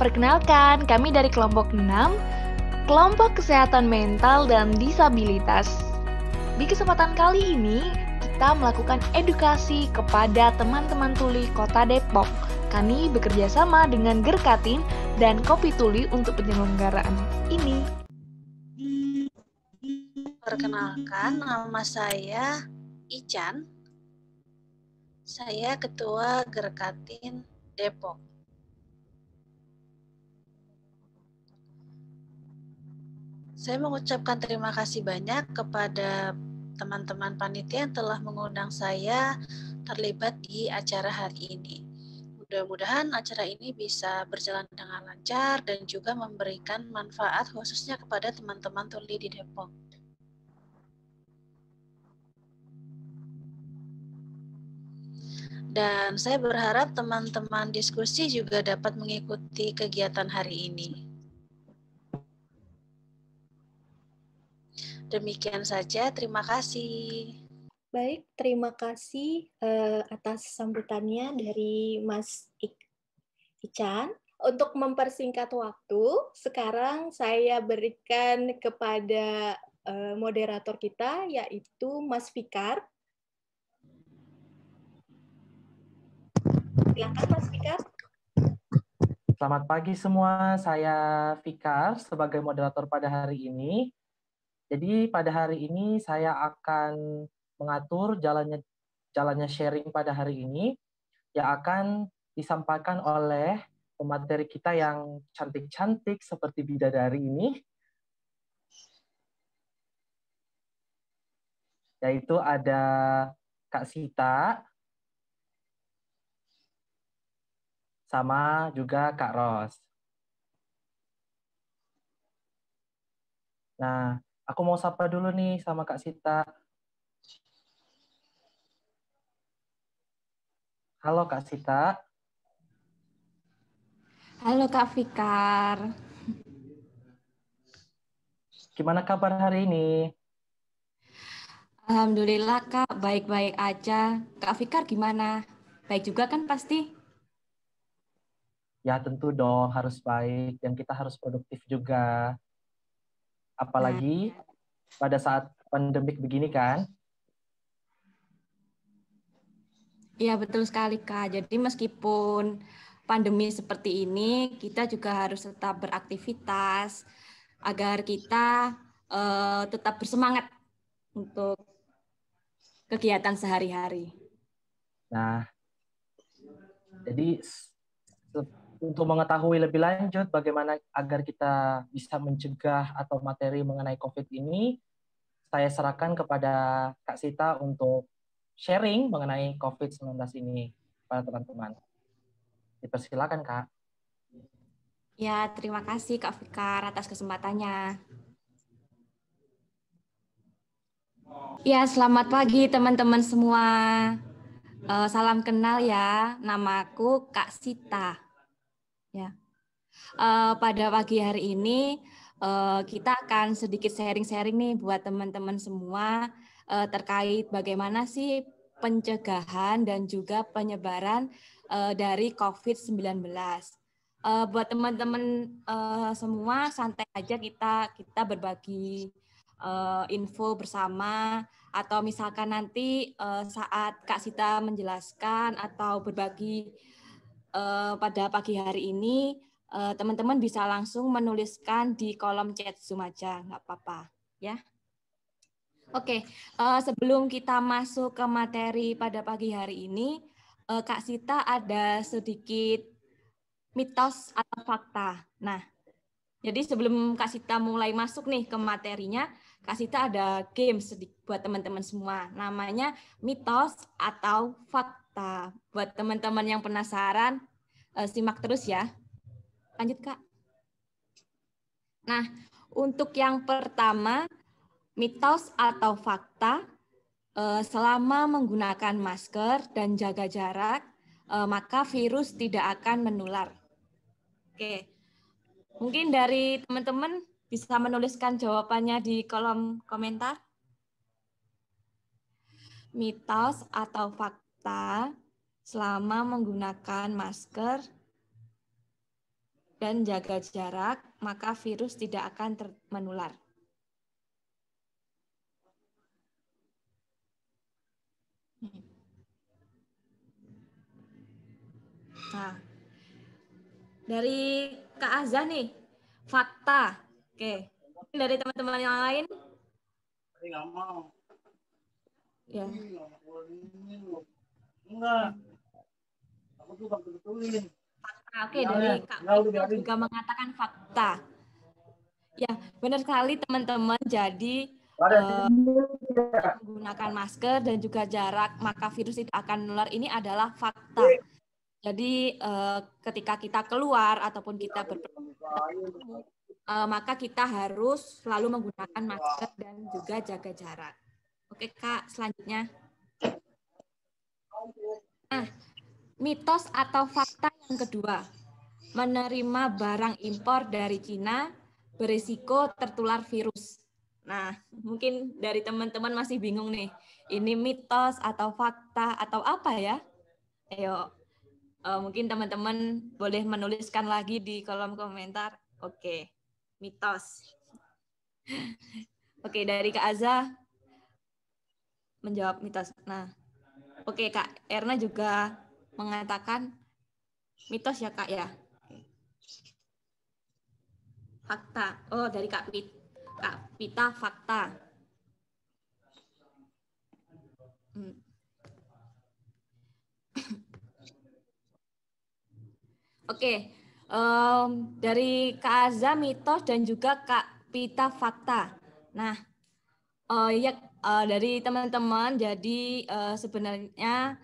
Perkenalkan, kami dari kelompok 6, kelompok kesehatan mental dan disabilitas. Di kesempatan kali ini, kita melakukan edukasi kepada teman-teman tuli Kota Depok. Kami bekerja sama dengan Gerkatin dan Kopi Tuli untuk penyelenggaraan ini. Perkenalkan, nama saya Ican. Saya Ketua Gerkatin Depok. Saya mengucapkan terima kasih banyak kepada teman-teman panitia yang telah mengundang saya terlibat di acara hari ini. Mudah-mudahan acara ini bisa berjalan dengan lancar dan juga memberikan manfaat khususnya kepada teman-teman tuli di Depok. Dan saya berharap teman-teman diskusi juga dapat mengikuti kegiatan hari ini. Demikian saja, terima kasih. Baik, terima kasih atas sambutannya dari Mas Ican. Untuk mempersingkat waktu, sekarang saya berikan kepada moderator kita, yaitu Mas Fikar. Silakan Mas Fikar. Selamat pagi semua, saya Fikar sebagai moderator pada hari ini. Jadi pada hari ini saya akan mengatur jalannya sharing pada hari ini yang akan disampaikan oleh pemateri kita yang cantik-cantik seperti bidadari ini, yaitu ada Kak Sita sama juga Kak Ros. Nah, aku mau sapa dulu nih sama Kak Sita. Halo Kak Sita. Halo Kak Fikar. Gimana kabar hari ini? Alhamdulillah Kak, baik-baik aja. Kak Fikar gimana? Baik juga kan pasti? Ya tentu dong harus baik dan kita harus produktif juga. Apalagi pada saat pandemik begini kan? Iya betul sekali Kak. Jadi meskipun pandemi seperti ini, kita juga harus tetap beraktivitas agar kita tetap bersemangat untuk kegiatan sehari-hari. Nah, jadi untuk mengetahui lebih lanjut bagaimana agar kita bisa mencegah atau materi mengenai COVID ini, saya serahkan kepada Kak Sita untuk sharing mengenai COVID-19 ini pada teman-teman. Dipersilakan, Kak. Ya, terima kasih Kak Fikar atas kesempatannya. Ya, selamat pagi teman-teman semua. Salam kenal ya, namaku Kak Sita. Ya, pada pagi hari ini kita akan sedikit sharing-sharing nih buat teman-teman semua terkait bagaimana sih pencegahan dan juga penyebaran dari COVID-19. Buat teman-teman semua santai aja kita berbagi info bersama, atau misalkan nanti saat Kak Sita menjelaskan atau berbagi pada pagi hari ini, teman-teman bisa langsung menuliskan di kolom chat Zoom aja, nggak apa-apa ya. Oke, sebelum kita masuk ke materi pada pagi hari ini, Kak Sita ada sedikit mitos atau fakta. Nah, jadi sebelum Kak Sita mulai masuk nih ke materinya, Kak Sita ada game sedikit buat teman-teman semua. Namanya mitos atau fakta. Buat teman-teman yang penasaran, simak terus ya. Lanjut, Kak. Nah, untuk yang pertama, mitos atau fakta, selama menggunakan masker dan jaga jarak, maka virus tidak akan menular. Oke, mungkin dari teman-teman bisa menuliskan jawabannya di kolom komentar. Mitos atau fakta selama menggunakan masker dan jaga jarak, maka virus tidak akan menular. Nah, dari Kak Azah nih, fakta. Oke, dari teman-teman yang lain? Nggak mau. Ya. Enggak. Aku tuh nggak betulin. Oke, dari Kak Vika juga mengatakan fakta. Ya, benar sekali teman-teman. Jadi menggunakan masker dan juga jarak, maka virus itu akan menular. Ini adalah fakta. Jadi ketika kita keluar ataupun kita bertemu, maka kita harus selalu menggunakan masker dan juga jaga jarak. Oke Kak, selanjutnya. Nah, mitos atau fakta yang kedua, menerima barang impor dari Cina berisiko tertular virus. Nah, mungkin dari teman-teman masih bingung nih, ini mitos atau fakta atau apa ya? Ayo, mungkin teman-teman boleh menuliskan lagi di kolom komentar. Oke, mitos. Oke, dari Kak Azah menjawab mitos. Nah, oke Kak Erna juga mengatakan mitos ya Kak ya. Fakta. Oh, dari Kak Pita fakta. Oke, dari Kak Azza mitos dan juga Kak Pita fakta. Nah, dari teman-teman, jadi sebenarnya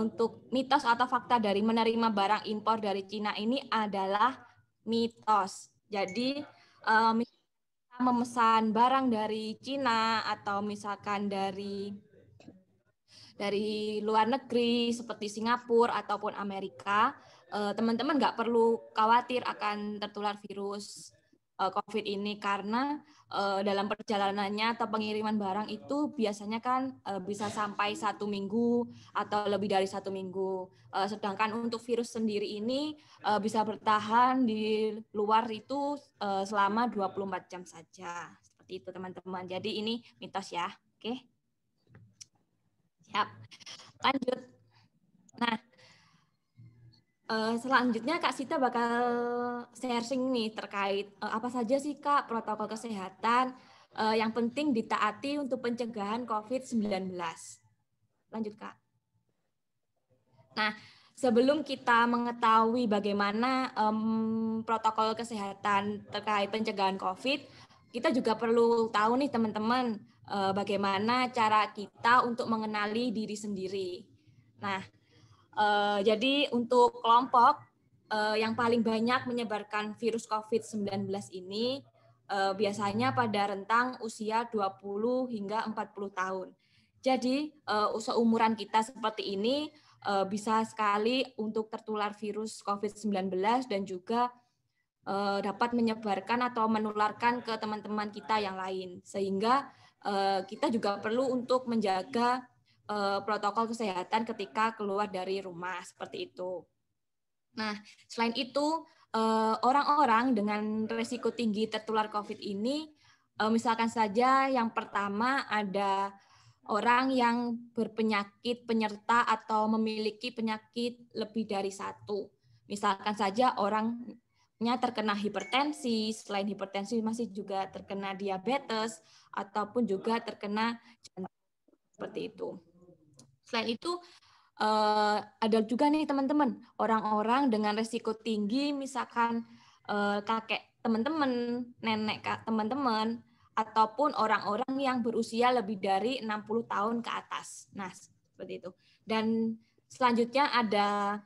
untuk mitos atau fakta dari menerima barang impor dari Cina ini adalah mitos. Jadi kita memesan barang dari Cina atau misalkan dari luar negeri seperti Singapura ataupun Amerika, teman-teman nggak perlu khawatir akan tertular virus COVID ini karena dalam perjalanannya atau pengiriman barang itu biasanya kan bisa sampai 1 minggu atau lebih dari 1 minggu. Sedangkan untuk virus sendiri ini bisa bertahan di luar itu selama 24 jam saja. Seperti itu teman-teman. Jadi ini mitos ya. Oke. Siap. Lanjut. Nah, selanjutnya Kak Sita bakal sharing nih terkait apa saja sih Kak protokol kesehatan yang penting ditaati untuk pencegahan COVID-19. Lanjut Kak. Nah, sebelum kita mengetahui bagaimana protokol kesehatan terkait pencegahan COVID, kita juga perlu tahu nih teman-teman bagaimana cara kita untuk mengenali diri sendiri. Nah, jadi untuk kelompok yang paling banyak menyebarkan virus COVID-19 ini biasanya pada rentang usia 20 hingga 40 tahun. Jadi seumuran kita seperti ini bisa sekali untuk tertular virus COVID-19 dan juga dapat menyebarkan atau menularkan ke teman-teman kita yang lain. Sehingga kita juga perlu untuk menjaga protokol kesehatan ketika keluar dari rumah seperti itu. Nah, selain itu orang-orang dengan risiko tinggi tertular COVID ini, misalkan saja yang pertama ada orang yang berpenyakit penyerta atau memiliki penyakit lebih dari satu. Misalkan saja orangnya terkena hipertensi, selain hipertensi masih juga terkena diabetes ataupun juga terkena jantung seperti itu. Selain itu, ada juga nih teman-teman, orang-orang dengan risiko tinggi, misalkan kakek teman-teman, nenek teman-teman, ataupun orang-orang yang berusia lebih dari 60 tahun ke atas. Nah, seperti itu. Dan selanjutnya ada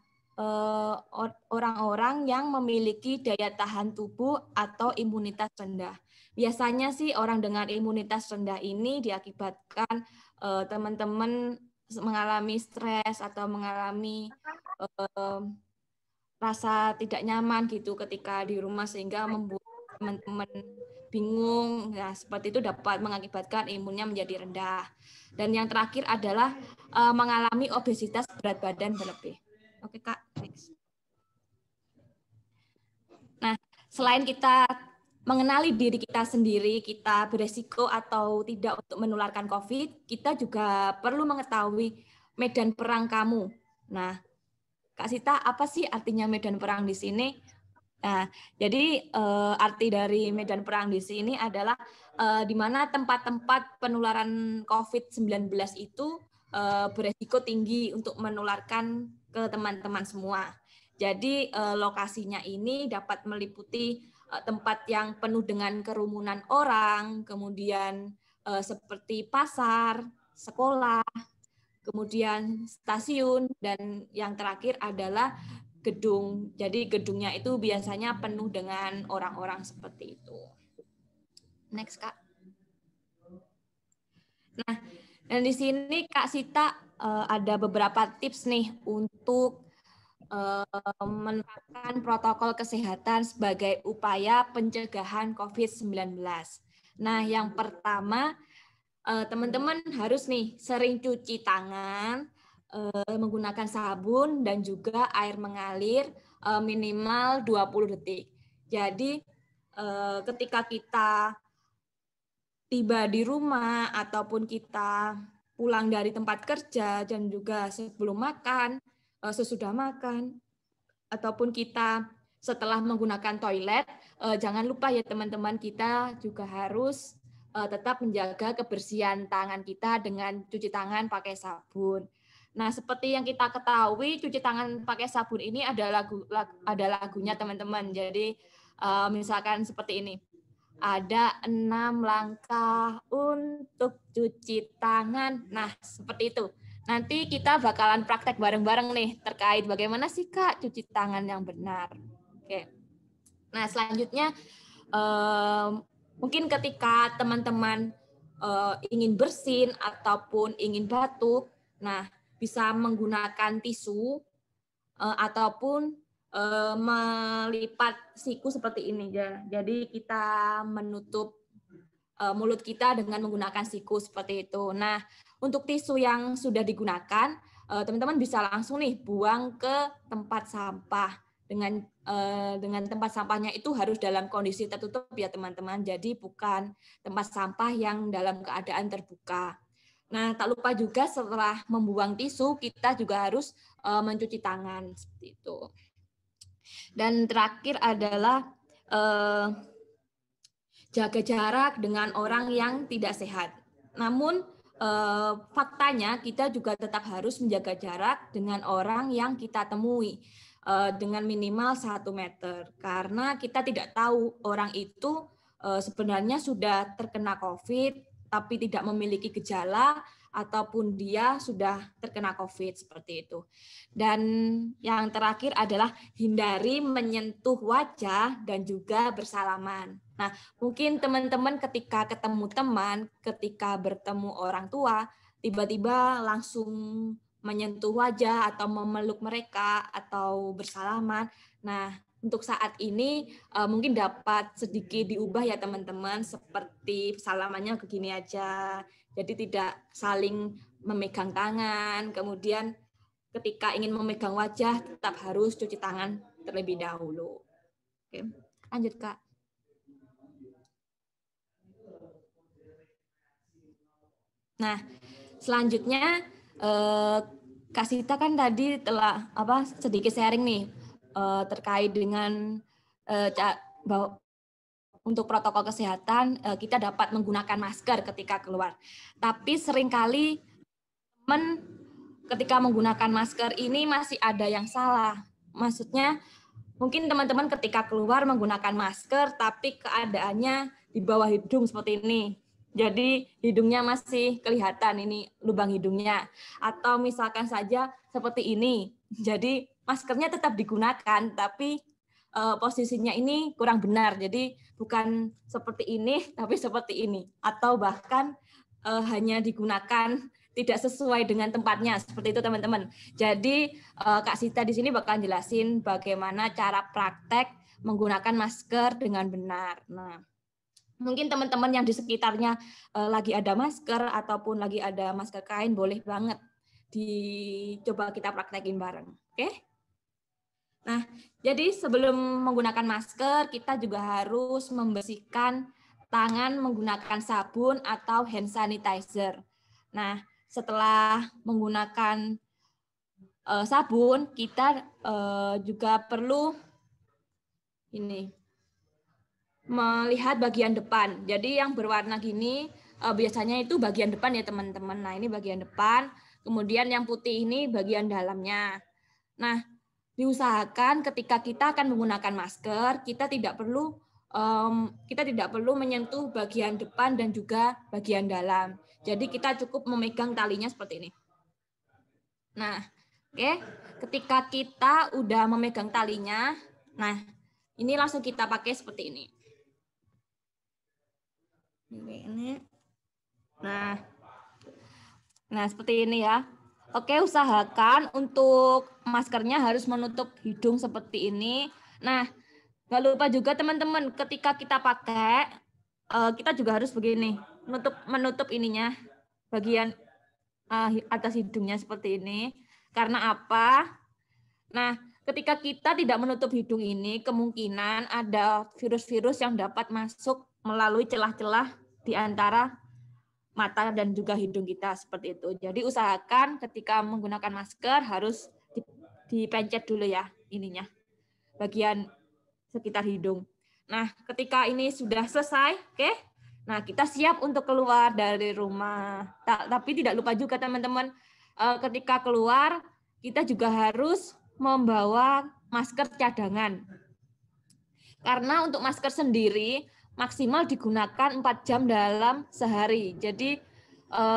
orang-orang yang memiliki daya tahan tubuh atau imunitas rendah. Biasanya sih orang dengan imunitas rendah ini diakibatkan teman-teman mengalami stres atau mengalami rasa tidak nyaman gitu ketika di rumah sehingga membuat teman-teman bingung. Nah, seperti itu dapat mengakibatkan imunnya menjadi rendah. Dan yang terakhir adalah mengalami obesitas berat badan berlebih. Oke, Kak. Next. Nah, selain kita mengenali diri kita sendiri, kita beresiko atau tidak untuk menularkan COVID, kita juga perlu mengetahui medan perang kamu. Nah, Kak Sita, apa sih artinya medan perang di sini? Nah, jadi arti dari medan perang di sini adalah di mana tempat-tempat penularan COVID-19 itu beresiko tinggi untuk menularkan ke teman-teman semua. Jadi lokasinya ini dapat meliputi tempat yang penuh dengan kerumunan orang, kemudian seperti pasar, sekolah, kemudian stasiun, dan yang terakhir adalah gedung. Jadi gedungnya itu biasanya penuh dengan orang-orang seperti itu. Next, Kak. Nah, dan di sini Kak Sita ada beberapa tips nih untuk menerapkan protokol kesehatan sebagai upaya pencegahan COVID-19. Nah, yang pertama, teman-teman harus nih sering cuci tangan, menggunakan sabun dan juga air mengalir minimal 20 detik. Jadi ketika kita tiba di rumah ataupun kita pulang dari tempat kerja dan juga sebelum makan, sesudah makan, ataupun kita setelah menggunakan toilet, jangan lupa ya teman-teman, kita juga harus tetap menjaga kebersihan tangan kita dengan cuci tangan pakai sabun. Nah, seperti yang kita ketahui, cuci tangan pakai sabun ini ada lagunya teman-teman. Jadi misalkan seperti ini. Ada 6 langkah untuk cuci tangan. Nah, seperti itu. Nanti kita bakalan praktek bareng-bareng nih terkait bagaimana sih Kak cuci tangan yang benar. Oke. Nah, selanjutnya mungkin ketika teman-teman ingin bersin ataupun ingin batuk, nah bisa menggunakan tisu ataupun melipat siku seperti ini ya. Jadi kita menutup mulut kita dengan menggunakan siku seperti itu. Nah, untuk tisu yang sudah digunakan, teman-teman bisa langsung nih buang ke tempat sampah. Dengan tempat sampahnya itu harus dalam kondisi tertutup ya teman-teman. Jadi bukan tempat sampah yang dalam keadaan terbuka. Nah, tak lupa juga setelah membuang tisu, kita juga harus mencuci tangan seperti itu. Dan terakhir adalah jaga jarak dengan orang yang tidak sehat. Namun faktanya kita juga tetap harus menjaga jarak dengan orang yang kita temui dengan minimal 1 meter. Karena kita tidak tahu orang itu sebenarnya sudah terkena COVID tapi tidak memiliki gejala ataupun dia sudah terkena COVID seperti itu. Dan yang terakhir adalah hindari menyentuh wajah dan juga bersalaman. Nah, mungkin teman-teman ketika ketemu teman, ketika bertemu orang tua, tiba-tiba langsung menyentuh wajah atau memeluk mereka atau bersalaman. Nah, untuk saat ini mungkin dapat sedikit diubah ya teman-teman, seperti salamannya begini aja. Jadi tidak saling memegang tangan, kemudian ketika ingin memegang wajah tetap harus cuci tangan terlebih dahulu. Oke, lanjut Kak. Nah, selanjutnya Kak Sita kan tadi telah sedikit sharing nih terkait dengan untuk protokol kesehatan kita dapat menggunakan masker ketika keluar. Tapi seringkali teman ketika menggunakan masker ini masih ada yang salah. Maksudnya mungkin teman-teman ketika keluar menggunakan masker tapi keadaannya di bawah hidung seperti ini. Jadi hidungnya masih kelihatan ini lubang hidungnya. Atau misalkan saja seperti ini. Jadi maskernya tetap digunakan tapi posisinya ini kurang benar. Jadi bukan seperti ini tapi seperti ini. Atau bahkan hanya digunakan tidak sesuai dengan tempatnya. Seperti itu teman-teman. Jadi Kak Sita di sini bakal jelasin bagaimana cara praktek menggunakan masker dengan benar. Nah, mungkin teman-teman yang di sekitarnya lagi ada masker ataupun lagi ada masker kain, boleh banget dicoba kita praktekin bareng. Oke? Nah, jadi sebelum menggunakan masker, kita juga harus membersihkan tangan menggunakan sabun atau hand sanitizer. Nah, setelah menggunakan sabun, kita juga perlu ini melihat bagian depan. Jadi yang berwarna gini biasanya itu bagian depan ya teman-teman. Nah, ini bagian depan. Kemudian yang putih ini bagian dalamnya. Nah, diusahakan ketika kita akan menggunakan masker, kita tidak perlu menyentuh bagian depan dan juga bagian dalam. Jadi kita cukup memegang talinya seperti ini. Nah, oke, ketika kita udah memegang talinya, nah ini langsung kita pakai seperti ini. Nah seperti ini ya. Oke, usahakan untuk maskernya harus menutup hidung seperti ini. Nah, nggak lupa juga teman-teman, ketika kita pakai, kita juga harus begini, menutup ininya, bagian atas hidungnya seperti ini. Karena apa? Nah, ketika kita tidak menutup hidung ini, kemungkinan ada virus-virus yang dapat masuk melalui celah-celah di antara mata dan juga hidung kita seperti itu. Jadi usahakan ketika menggunakan masker harus dipencet dulu ya ininya, bagian sekitar hidung. Nah, ketika ini sudah selesai, oke? Nah, kita siap untuk keluar dari rumah. Tapi tidak lupa juga teman-teman, ketika keluar kita juga harus membawa masker cadangan. Karena untuk masker sendiri maksimal digunakan 4 jam dalam sehari. Jadi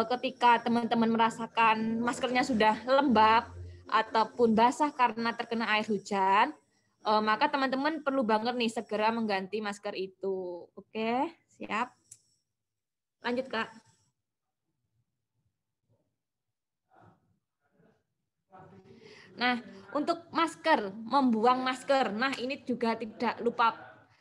ketika teman-teman merasakan maskernya sudah lembab ataupun basah karena terkena air hujan, maka teman-teman perlu banget nih segera mengganti masker itu. Oke, siap. Lanjut, Kak. Nah, untuk masker, membuang masker. Nah, ini juga tidak lupa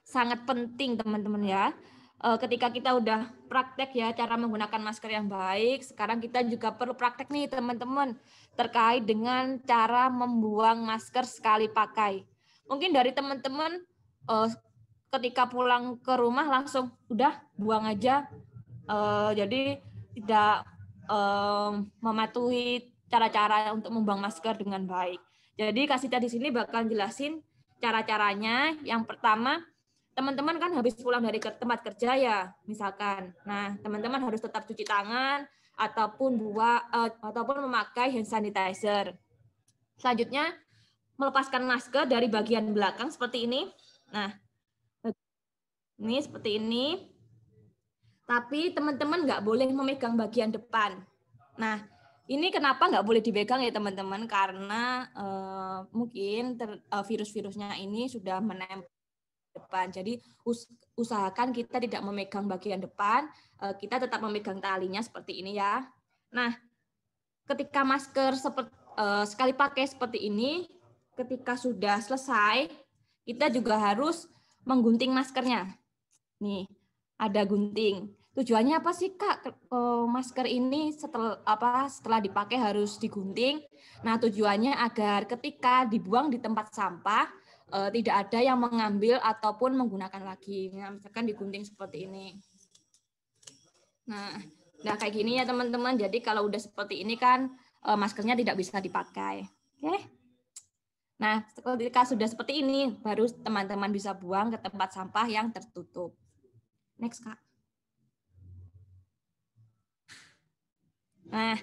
sangat penting teman-teman ya. Ketika kita udah praktek ya cara menggunakan masker yang baik, sekarang kita juga perlu praktek nih teman-teman terkait dengan cara membuang masker sekali pakai. Mungkin dari teman-teman ketika pulang ke rumah langsung udah buang aja, jadi tidak mematuhi cara-cara untuk membuang masker dengan baik. Jadi Kak Sita di sini bakal jelasin cara-caranya. Yang pertama, teman-teman kan habis pulang dari tempat kerja ya, misalkan. Nah, teman-teman harus tetap cuci tangan ataupun memakai hand sanitizer. Selanjutnya, melepaskan masker dari bagian belakang seperti ini. Nah, ini seperti ini. Tapi teman-teman nggak boleh memegang bagian depan. Nah, ini kenapa nggak boleh dipegang ya teman-teman? Karena mungkin virus-virusnya ini sudah menempel depan. Jadi usahakan kita tidak memegang bagian depan, kita tetap memegang talinya seperti ini ya. Nah, ketika masker sekali pakai seperti ini, ketika sudah selesai, kita juga harus menggunting maskernya. Nih, ada gunting. Tujuannya apa sih Kak? Masker ini setelah dipakai harus digunting. Nah, tujuannya agar ketika dibuang di tempat sampah tidak ada yang mengambil ataupun menggunakan lagi. Nah, misalkan digunting seperti ini. Nah, kayak gini ya teman-teman. Jadi kalau udah seperti ini kan maskernya tidak bisa dipakai. Oke? Nah, ketika sudah seperti ini, baru teman-teman bisa buang ke tempat sampah yang tertutup. Next, Kak. Nah,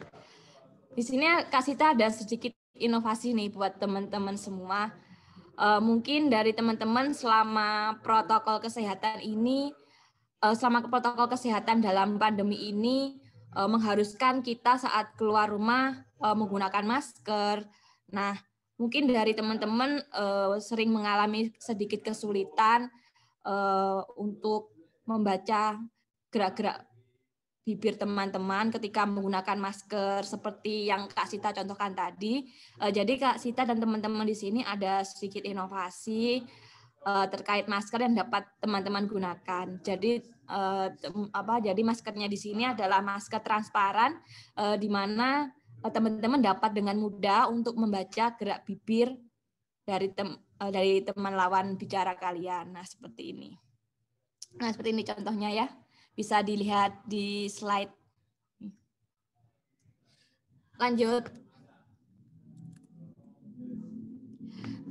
di sini Kak Sita ada sedikit inovasi nih buat teman-teman semua. Mungkin dari teman-teman selama protokol kesehatan dalam pandemi ini mengharuskan kita saat keluar rumah menggunakan masker. Nah, mungkin dari teman-teman sering mengalami sedikit kesulitan untuk membaca gerak-gerak bibir teman-teman ketika menggunakan masker seperti yang Kak Sita contohkan tadi. Jadi Kak Sita dan teman-teman di sini ada sedikit inovasi terkait masker yang dapat teman-teman gunakan. Jadi jadi maskernya di sini adalah masker transparan di mana teman-teman dapat dengan mudah untuk membaca gerak bibir dari teman lawan bicara kalian. Nah, seperti ini. Nah, seperti ini contohnya ya. Bisa dilihat di slide. Lanjut.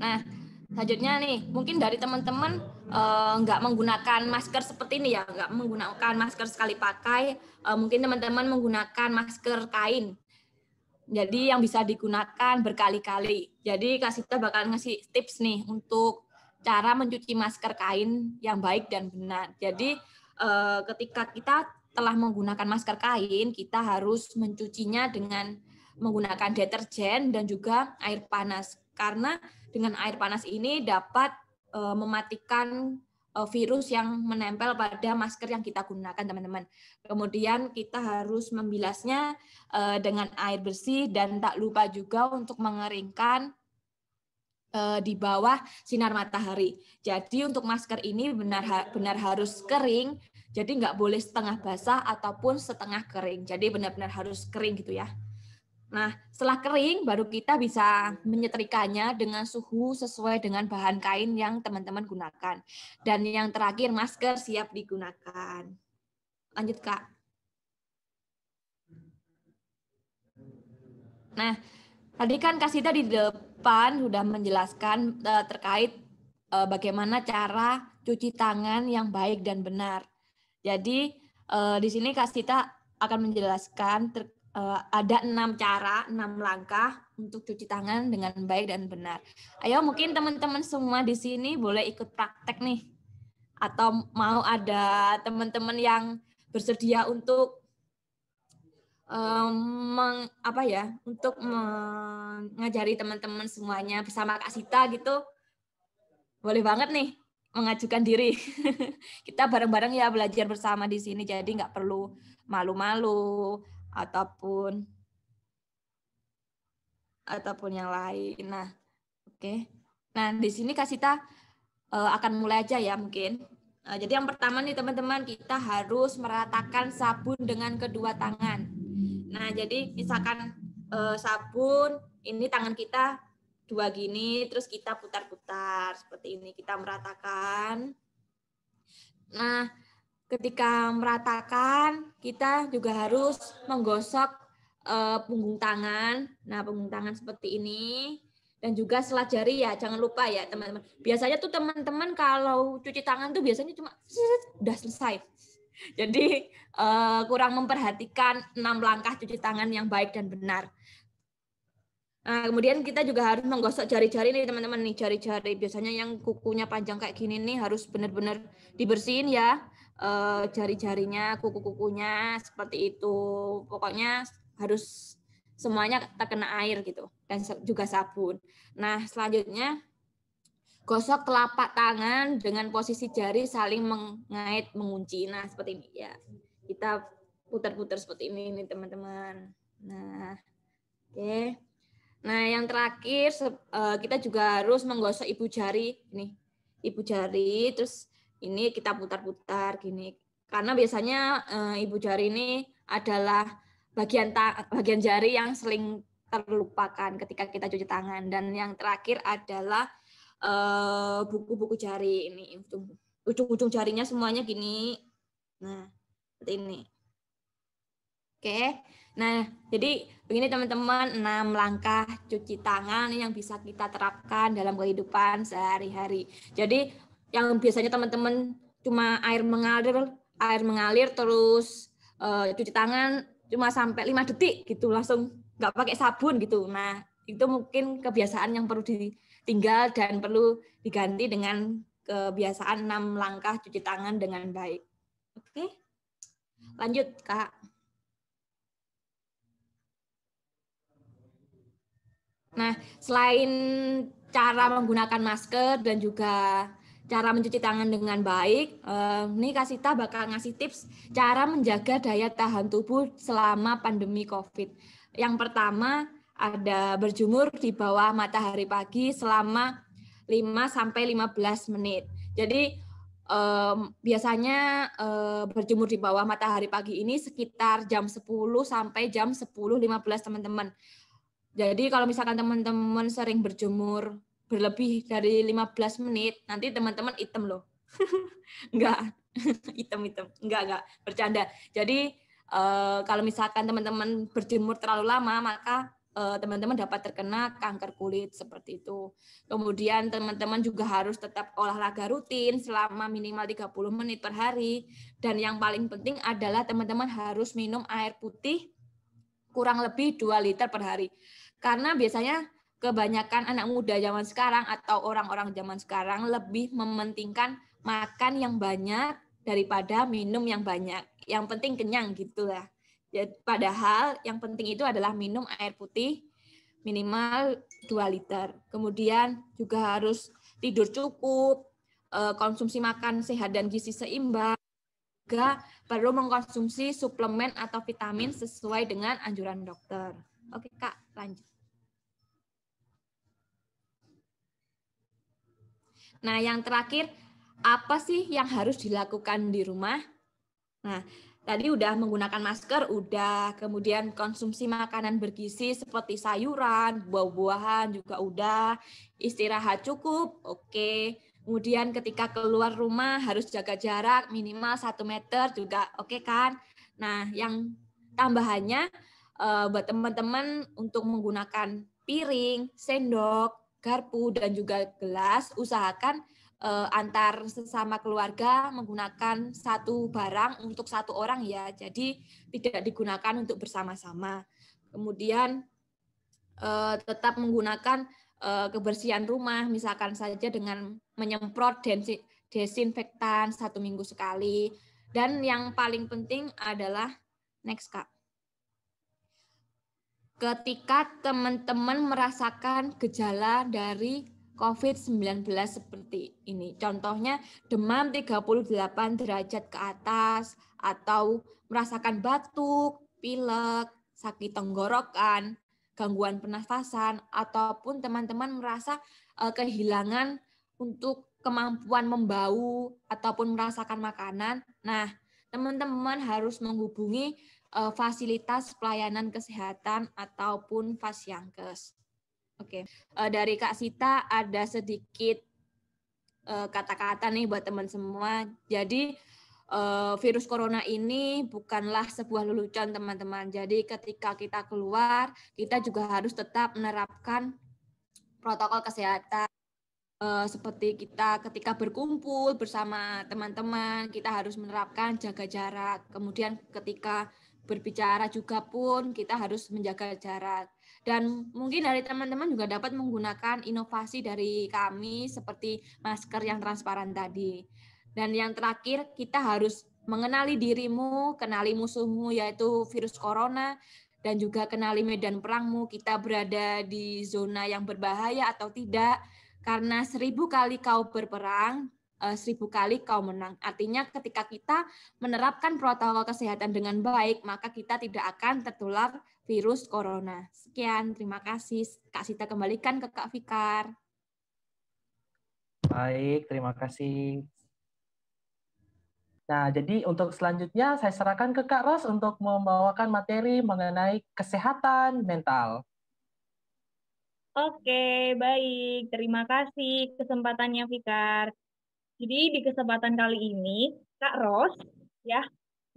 Nah, selanjutnya nih, mungkin dari teman-teman nggak menggunakan masker seperti ini ya, nggak menggunakan masker sekali pakai. Mungkin teman-teman menggunakan masker kain. Jadi yang bisa digunakan berkali-kali. Jadi Kak Sita bakal ngasih tips nih untuk cara mencuci masker kain yang baik dan benar. Jadi ketika kita telah menggunakan masker kain, kita harus mencucinya dengan menggunakan deterjen dan juga air panas. Karena dengan air panas ini dapat mematikan virus yang menempel pada masker yang kita gunakan, teman-teman. Kemudian kita harus membilasnya dengan air bersih dan tak lupa juga untuk mengeringkan di bawah sinar matahari. Jadi untuk masker ini benar harus kering, jadi nggak boleh setengah basah ataupun setengah kering. Jadi benar-benar harus kering gitu ya. Nah, setelah kering baru kita bisa menyetrikanya dengan suhu sesuai dengan bahan kain yang teman-teman gunakan. Dan yang terakhir, masker siap digunakan. Lanjut, Kak. Nah, tadi kan Kak Sita di depan sudah menjelaskan terkait bagaimana cara cuci tangan yang baik dan benar. Jadi di sini Kak Sita akan menjelaskan ada 6 cara, 6 langkah untuk cuci tangan dengan baik dan benar. Ayo mungkin teman-teman semua di sini boleh ikut praktek nih. Atau mau ada teman-teman yang bersedia untuk untuk mengajari teman-teman semuanya bersama Kak Sita gitu. Boleh banget nih mengajukan diri. Kita bareng-bareng ya belajar bersama di sini, jadi nggak perlu malu-malu ataupun yang lain. Nah, oke. Nah, di sini Kak Sita akan mulai aja ya mungkin. Jadi yang pertama nih teman-teman, kita harus meratakan sabun dengan kedua tangan. Nah, jadi misalkan sabun, ini tangan kita 2 gini, terus kita putar-putar seperti ini, kita meratakan. Nah, ketika meratakan, kita juga harus menggosok punggung tangan. Nah, punggung tangan seperti ini. Dan juga selat jari ya, jangan lupa ya teman-teman. Biasanya tuh teman-teman kalau cuci tangan tuh biasanya cuma udah selesai. Jadi kurang memperhatikan 6 langkah cuci tangan yang baik dan benar. Nah, kemudian kita juga harus menggosok jari-jari nih teman-teman nih, jari-jari biasanya yang kukunya panjang kayak gini nih harus benar-benar dibersihin ya, jari-jarinya, kuku-kukunya seperti itu. Pokoknya harus semuanya terkena air gitu dan juga sabun. Nah, selanjutnya gosok telapak tangan dengan posisi jari saling mengait mengunci. Nah, seperti ini ya. Kita putar-putar seperti ini nih teman-teman. Nah, oke. Nah, yang terakhir kita juga harus menggosok ibu jari nih. Ibu jari terus ini kita putar-putar gini. Karena biasanya ibu jari ini adalah bagian jari yang sering terlupakan ketika kita cuci tangan. Dan yang terakhir adalah buku-buku jari ini. Ujung-ujung jarinya semuanya gini. Nah, seperti ini. Oke. Nah, jadi begini teman-teman, 6 langkah cuci tangan yang bisa kita terapkan dalam kehidupan sehari-hari. Jadi yang biasanya teman-teman cuma air mengalir terus cuci tangan cuma sampai 5 detik gitu, langsung nggak pakai sabun gitu. Nah, itu mungkin kebiasaan yang perlu ditinggal dan perlu diganti dengan kebiasaan 6 langkah cuci tangan dengan baik. Oke, lanjut Kak. Nah, selain cara menggunakan masker dan juga cara mencuci tangan dengan baik, nih Kak Sita bakal ngasih tips cara menjaga daya tahan tubuh selama pandemi COVID. Yang pertama ada berjemur di bawah matahari pagi selama 5-15 menit. Jadi biasanya berjemur di bawah matahari pagi ini sekitar jam 10 sampai jam 10.15 teman-teman. Jadi kalau misalkan teman-teman sering berjemur berlebih dari 15 menit, nanti teman-teman item loh. Enggak, item. Enggak, bercanda. Jadi kalau misalkan teman-teman berjemur terlalu lama, maka teman-teman dapat terkena kanker kulit seperti itu. Kemudian teman-teman juga harus tetap olahraga rutin selama minimal 30 menit per hari. Dan yang paling penting adalah teman-teman harus minum air putih kurang lebih 2 liter per hari. Karena biasanya kebanyakan anak muda zaman sekarang atau orang-orang zaman sekarang lebih mementingkan makan yang banyak daripada minum yang banyak. Yang penting kenyang gitu lah. Padahal yang penting itu adalah minum air putih minimal 2 liter. Kemudian juga harus tidur cukup, konsumsi makan sehat dan gizi seimbang, juga perlu mengkonsumsi suplemen atau vitamin sesuai dengan anjuran dokter. Oke Kak, lanjut. Nah, yang terakhir, apa sih yang harus dilakukan di rumah? Nah, tadi udah menggunakan masker, udah. Kemudian konsumsi makanan bergizi seperti sayuran, buah-buahan juga udah. Istirahat cukup, oke. Kemudian ketika keluar rumah harus jaga jarak minimal 1 meter juga oke kan. Nah, yang tambahannya buat teman-teman untuk menggunakan piring, sendok, garpu, dan juga gelas, usahakan antar sesama keluarga menggunakan satu barang untuk satu orang ya, jadi tidak digunakan untuk bersama-sama. Kemudian tetap menggunakan kebersihan rumah, misalkan saja dengan menyemprot desinfektan 1 minggu sekali. Dan yang paling penting adalah next Kak. Ketika teman-teman merasakan gejala dari COVID-19 seperti ini. Contohnya demam 38 derajat ke atas, atau merasakan batuk, pilek, sakit tenggorokan, gangguan pernafasan, ataupun teman-teman merasa kehilangan untuk kemampuan membau ataupun merasakan makanan. Nah, teman-teman harus menghubungi fasilitas pelayanan kesehatan ataupun Fasyankes. Oke, dari Kak Sita ada sedikit kata-kata nih buat teman semua. Jadi virus corona ini bukanlah sebuah lelucon teman-teman. Jadi ketika kita keluar, kita juga harus tetap menerapkan protokol kesehatan. Seperti kita ketika berkumpul bersama teman-teman, kita harus menerapkan jaga jarak. Kemudian ketika berbicara juga pun kita harus menjaga jarak. Dan mungkin dari teman-teman juga dapat menggunakan inovasi dari kami seperti masker yang transparan tadi. Dan yang terakhir, kita harus mengenali dirimu, kenali musuhmu yaitu virus corona, dan juga kenali medan perangmu, kita berada di zona yang berbahaya atau tidak. Karena 1000 kali kau berperang, 1000 kali kau menang. Artinya ketika kita menerapkan protokol kesehatan dengan baik, maka kita tidak akan tertular virus corona. Sekian, terima kasih. Kak Sita kembalikan ke Kak Fikar. Baik, terima kasih. Nah, jadi untuk selanjutnya saya serahkan ke Kak Ros untuk membawakan materi mengenai kesehatan mental. Oke, baik. Terima kasih kesempatannya, Fikar. Jadi di kesempatan kali ini, Kak Ros, ya,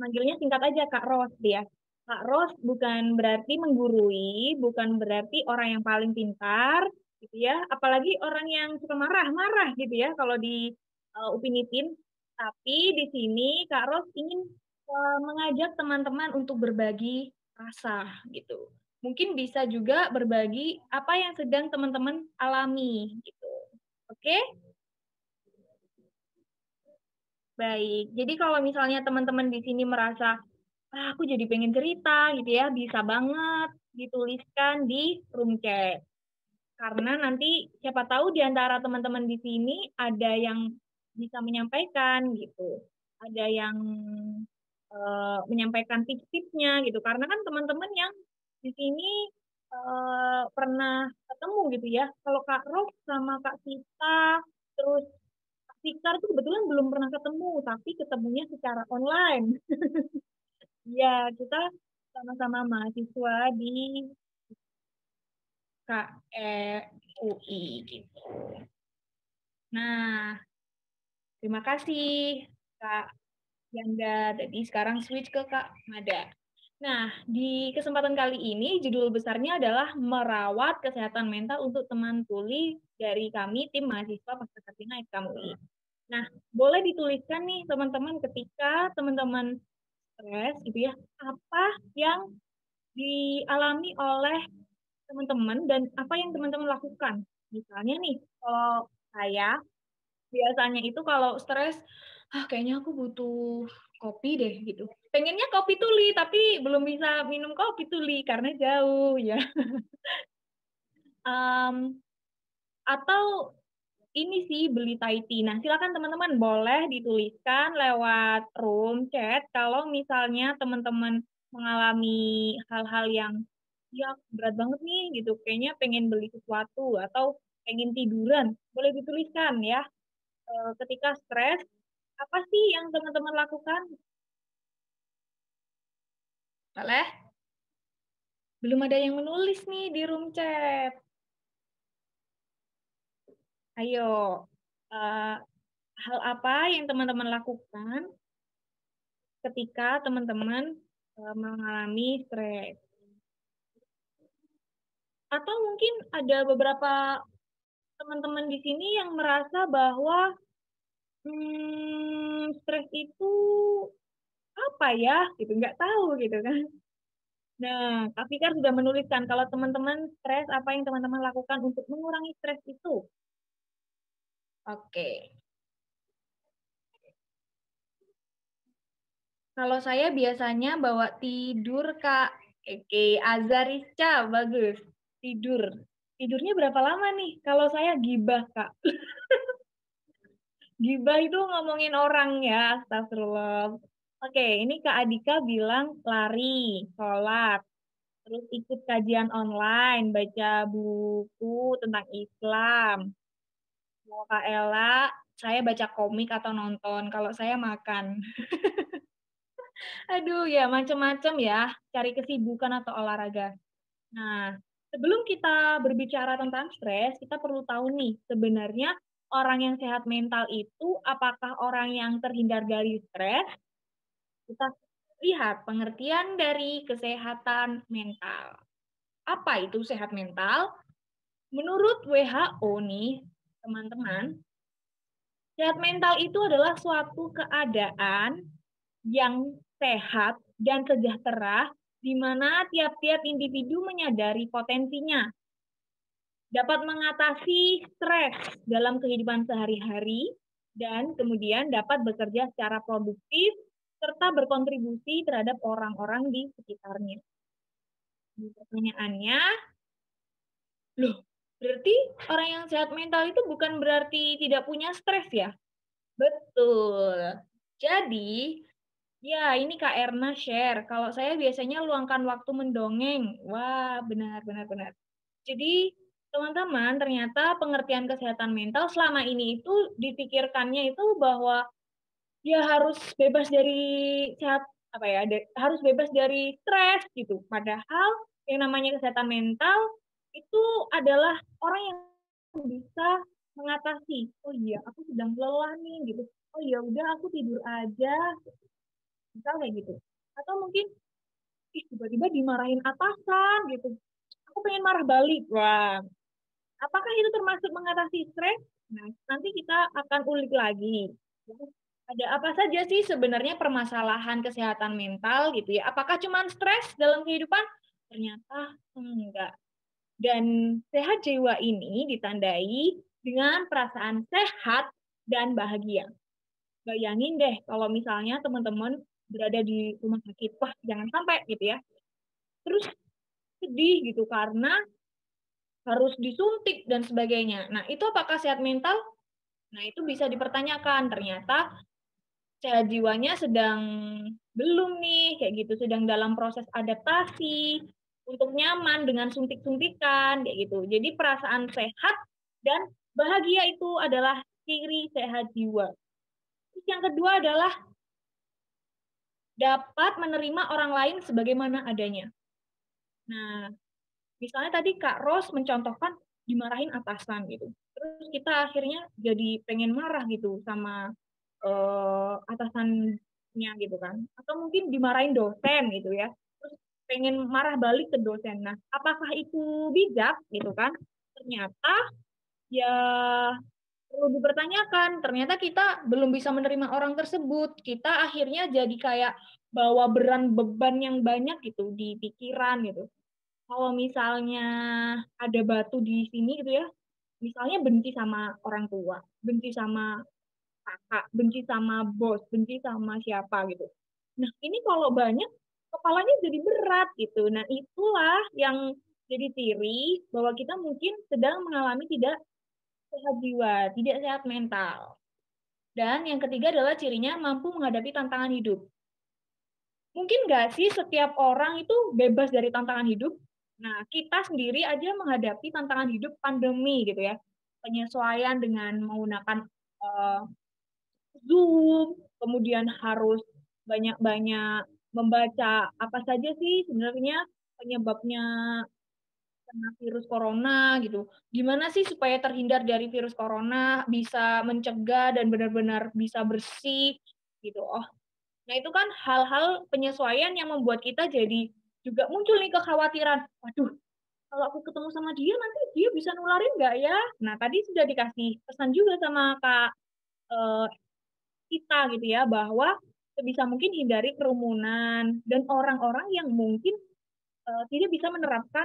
manggilnya singkat aja Kak Ros dia. Kak Ros bukan berarti menggurui, bukan berarti orang yang paling pintar, gitu ya. Apalagi orang yang suka marah-marah, gitu ya, kalau di Upin Ipin. Tapi di sini Kak Ros ingin mengajak teman-teman untuk berbagi rasa, gitu. Mungkin bisa juga berbagi apa yang sedang teman-teman alami, gitu. Oke? Baik, jadi kalau misalnya teman-teman di sini merasa, aku jadi pengen cerita gitu ya, bisa banget dituliskan di room chat. Karena nanti siapa tahu di antara teman-teman di sini ada yang bisa menyampaikan gitu. Ada yang menyampaikan tips-tipsnya gitu. Karena kan teman-teman yang di sini pernah ketemu gitu ya. Kalau Kak Ros sama Kak Sita, terus Kak Fikar tuh kebetulan belum pernah ketemu, tapi ketemunya secara online. Ya, kita sama-sama mahasiswa di KEUI gitu. Nah, terima kasih Kak Yanda. Jadi sekarang switch ke Kak Mada. Nah, di kesempatan kali ini judul besarnya adalah merawat kesehatan mental untuk teman tuli dari kami tim mahasiswa Pascasarjana FKM UI. Nah, boleh dituliskan nih teman-teman ketika teman-teman stres gitu ya, apa yang dialami oleh teman-teman dan apa yang teman-teman lakukan. Misalnya nih, kalau saya biasanya itu kalau stres, kayaknya aku butuh kopi deh gitu. Pengennya kopi tuli, tapi belum bisa minum kopi tuli karena jauh ya. Atau ini sih beli Thai tea. Nah, silakan teman-teman boleh dituliskan lewat room chat kalau misalnya teman-teman mengalami hal-hal yang ya berat banget nih gitu. Kayaknya pengen beli sesuatu atau pengen tiduran. Boleh dituliskan ya. Ketika stres, apa sih yang teman-teman lakukan? Boleh? Belum ada yang menulis nih di room chat. Ayo, hal apa yang teman-teman lakukan ketika teman-teman mengalami stres? Atau mungkin ada beberapa teman-teman di sini yang merasa bahwa stres itu apa ya, gitu, nggak tahu gitu kan. Nah, Kak Fikar sudah menuliskan kalau teman-teman stres, apa yang teman-teman lakukan untuk mengurangi stres itu. Oke. Kalau saya biasanya bawa tidur, Kak. Oke, Azarisca, bagus. Tidur. Tidurnya berapa lama nih? Kalau saya gibah, Kak. Gibah itu ngomongin orang ya, astagfirullah. Oke, ini Kak Adika bilang lari, sholat, terus ikut kajian online, baca buku tentang Islam. Mau Kak Ella, saya baca komik atau nonton. Kalau saya makan. Aduh ya, macam-macam ya. Cari kesibukan atau olahraga. Nah, sebelum kita berbicara tentang stres, kita perlu tahu nih, sebenarnya orang yang sehat mental itu apakah orang yang terhindar dari stres? Kita lihat pengertian dari kesehatan mental. Apa itu sehat mental? Menurut WHO nih, teman-teman, sehat mental itu adalah suatu keadaan yang sehat dan sejahtera di mana tiap-tiap individu menyadari potensinya, dapat mengatasi stres dalam kehidupan sehari-hari, dan kemudian dapat bekerja secara produktif serta berkontribusi terhadap orang-orang di sekitarnya. Pertanyaannya, loh, berarti orang yang sehat mental itu bukan berarti tidak punya stres ya? Betul. Jadi, ya ini Kak Erna share. Kalau saya biasanya luangkan waktu mendongeng. Wah, benar. Jadi, teman-teman, ternyata pengertian kesehatan mental selama ini itu dipikirkannya itu bahwa ya harus bebas dari harus bebas dari stres gitu. Padahal yang namanya kesehatan mental itu adalah orang yang bisa mengatasi. Oh iya, aku sedang lelah nih gitu. Oh ya udah aku tidur aja. Misal kayak gitu. Atau mungkin tiba-tiba dimarahin atasan gitu. Aku pengen marah balik. Wah, apakah itu termasuk mengatasi stres? Nah, nanti kita akan ulik lagi. Ada apa saja sih sebenarnya permasalahan kesehatan mental gitu ya? Apakah cuma stres dalam kehidupan? Ternyata enggak. Dan sehat jiwa ini ditandai dengan perasaan sehat dan bahagia. Bayangin deh kalau misalnya teman-teman berada di rumah sakit, wah jangan sampai gitu ya. Terus sedih gitu karena harus disuntik dan sebagainya. Nah, itu apakah sehat mental? Nah, itu bisa dipertanyakan. Ternyata sehat jiwanya sedang belum nih, kayak gitu, sedang dalam proses adaptasi untuk nyaman dengan suntik-suntikan, kayak gitu. Jadi perasaan sehat dan bahagia itu adalah ciri sehat jiwa. Terus yang kedua adalah dapat menerima orang lain sebagaimana adanya. Nah, Misalnya tadi Kak Ros mencontohkan dimarahin atasan gitu. Terus kita akhirnya jadi pengen marah gitu sama atasannya gitu kan. Atau mungkin dimarahin dosen gitu ya. Terus pengen marah balik ke dosen. Nah, apakah itu bijak gitu kan? Ternyata ya perlu dipertanyakan. Ternyata kita belum bisa menerima orang tersebut. Kita akhirnya jadi kayak bawa beban yang banyak gitu di pikiran gitu. Kalau misalnya ada batu di sini gitu ya, misalnya benci sama orang tua, benci sama kakak, benci sama bos, benci sama siapa gitu. Nah, ini kalau banyak, kepalanya jadi berat gitu. Nah, itulah yang jadi ciri bahwa kita mungkin sedang mengalami tidak sehat jiwa, tidak sehat mental. Dan yang ketiga adalah cirinya mampu menghadapi tantangan hidup. Mungkin nggak sih setiap orang itu bebas dari tantangan hidup? Nah, kita sendiri aja menghadapi tantangan hidup pandemi gitu ya. Penyesuaian dengan menggunakan Zoom, kemudian harus banyak-banyak membaca apa saja sih sebenarnya penyebabnya kena virus corona gitu. Gimana sih supaya terhindar dari virus corona, bisa mencegah dan benar-benar bisa bersih gitu. Oh, nah itu kan hal-hal penyesuaian yang membuat kita jadi juga muncul nih kekhawatiran. Waduh, kalau aku ketemu sama dia nanti dia bisa nularin nggak ya? Nah tadi sudah dikasih pesan juga sama Kak kita gitu ya bahwa sebisa mungkin hindari kerumunan dan orang-orang yang mungkin tidak bisa menerapkan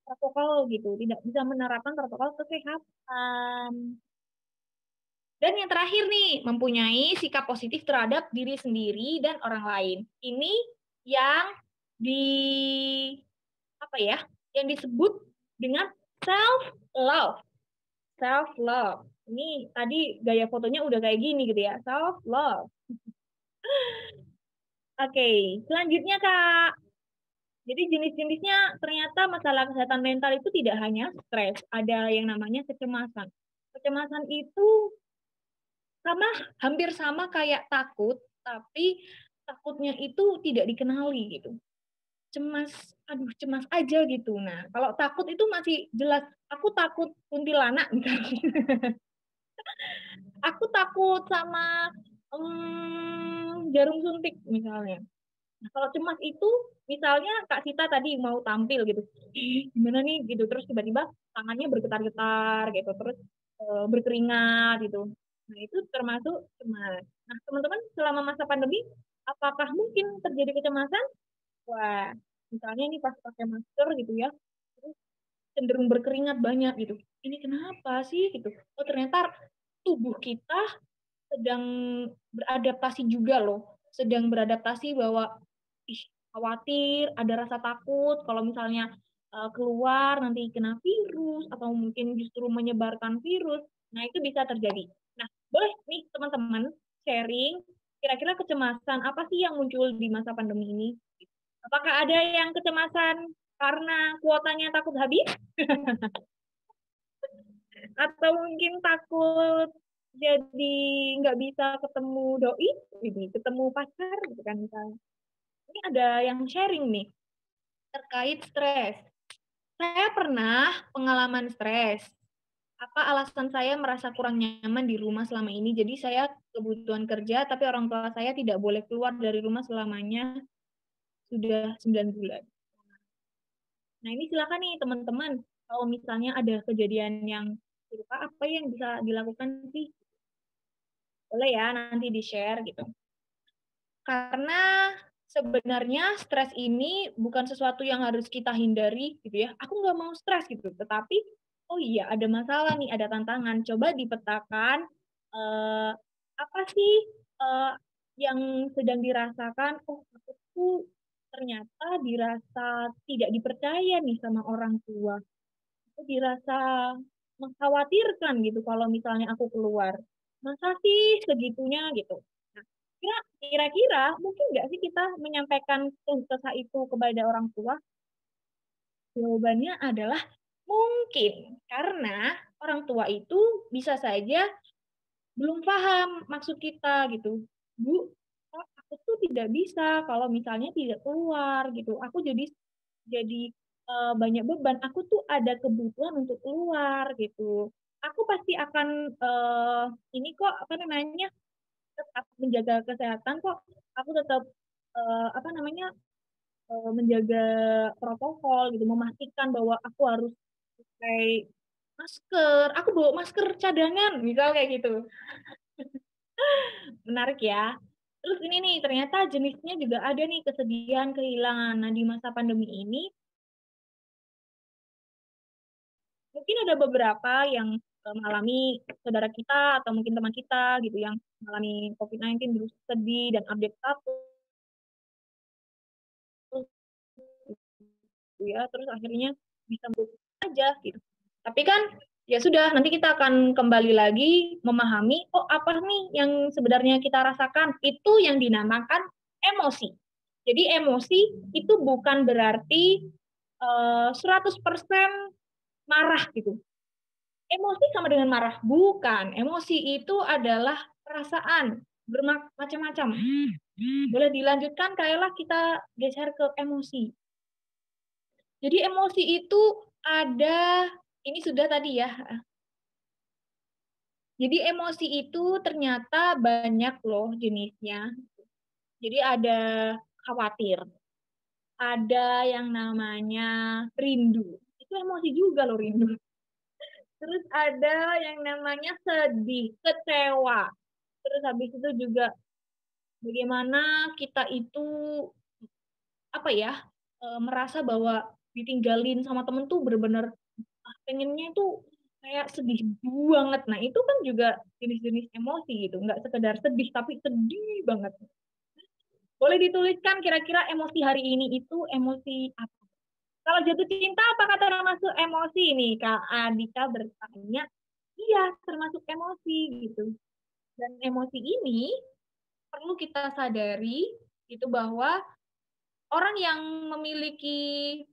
protokol gitu, tidak bisa menerapkan protokol kesehatan. Dan yang terakhir nih, mempunyai sikap positif terhadap diri sendiri dan orang lain. Ini yang di apa ya? Yang disebut dengan self love. Self love. Ini tadi gaya fotonya udah kayak gini gitu ya, self love. Oke, selanjutnya Kak. Jadi jenis-jenisnya ternyata masalah kesehatan mental itu tidak hanya stres, ada yang namanya kecemasan. Kecemasan itu hampir sama kayak takut, tapi takutnya itu tidak dikenali gitu. Cemas aja gitu. Nah, kalau takut itu masih jelas, aku takut kuntilanak misalnya. Aku takut sama jarum suntik misalnya. Nah, kalau cemas itu, misalnya Kak Sita tadi mau tampil gitu, gimana nih gitu, terus tiba-tiba tangannya bergetar-getar gitu, terus berkeringat gitu. Nah itu termasuk cemas. Nah teman-teman selama masa pandemi, apakah mungkin terjadi kecemasan? Wah, misalnya ini pas pakai masker gitu ya, terus cenderung berkeringat banyak gitu. Ini kenapa sih gitu? Oh ternyata tubuh kita sedang beradaptasi juga loh, sedang beradaptasi bahwa khawatir, ada rasa takut kalau misalnya keluar nanti kena virus atau mungkin justru menyebarkan virus. Nah, itu bisa terjadi. Nah, boleh nih teman-teman sharing kira-kira kecemasan apa sih yang muncul di masa pandemi ini? Apakah ada yang kecemasan karena kuotanya takut habis? Atau mungkin takut jadi nggak bisa ketemu doi, ketemu pacar gitu kan misalnya. Ini ada yang sharing nih terkait stres. Saya pernah pengalaman stres. Apa alasan saya merasa kurang nyaman di rumah selama ini? Jadi saya kebutuhan kerja, tapi orang tua saya tidak boleh keluar dari rumah selamanya sudah 9 bulan. Nah ini silakan nih teman-teman, kalau misalnya ada kejadian yang serupa, apa yang bisa dilakukan sih? Boleh ya nanti di-share gitu. Karena sebenarnya stres ini bukan sesuatu yang harus kita hindari gitu ya. Aku nggak mau stres gitu, tetapi oh iya ada masalah nih, ada tantangan. Coba dipetakan apa sih yang sedang dirasakan. Oh aku tuh ternyata dirasa tidak dipercaya nih sama orang tua. Aku dirasa mengkhawatirkan gitu kalau misalnya aku keluar. Masa sih segitunya gitu. Nah, kira-kira mungkin nggak sih kita menyampaikan kesah itu kepada orang tua? Jawabannya adalah mungkin, karena orang tua itu bisa saja belum paham maksud kita gitu. Bu, aku tuh tidak bisa kalau misalnya tidak keluar gitu. Aku jadi banyak beban, aku tuh ada kebutuhan untuk keluar gitu. Aku pasti akan ini kok apa namanya tetap menjaga kesehatan kok. Aku tetap menjaga protokol gitu, memastikan bahwa aku harus pakai masker. Aku bawa masker cadangan, misal kayak gitu. Menarik ya. Terus ini nih, ternyata jenisnya juga ada nih, kesedihan, kehilangan. Nah, di masa pandemi ini, mungkin ada beberapa yang mengalami saudara kita atau mungkin teman kita gitu yang mengalami COVID-19, terus sedih dan update status ya, terus akhirnya bisa aja gitu. Tapi kan ya sudah, nanti kita akan kembali lagi memahami, oh apa nih yang sebenarnya kita rasakan, itu yang dinamakan emosi. Jadi emosi itu bukan berarti 100% marah gitu. Emosi sama dengan marah, bukan. Emosi itu adalah perasaan bermacam-macam. Boleh dilanjutkan, kayaklah kita geser ke emosi. Jadi emosi itu ada, ini sudah tadi ya. Jadi emosi itu ternyata banyak loh jenisnya. Jadi ada khawatir, ada yang namanya rindu. Itu emosi juga loh, rindu. Terus ada yang namanya sedih, kecewa. Terus habis itu juga bagaimana kita itu merasa bahwa ditinggalin sama temen tuh bener-bener pengennya tuh kayak sedih banget. Nah itu kan juga jenis-jenis emosi gitu, nggak sekedar sedih tapi sedih banget. Boleh dituliskan kira-kira emosi hari ini itu emosi apa? Kalau jatuh cinta apakah termasuk emosi ini? Kak Adika bertanya, iya termasuk emosi gitu. Dan emosi ini perlu kita sadari itu bahwa orang yang memiliki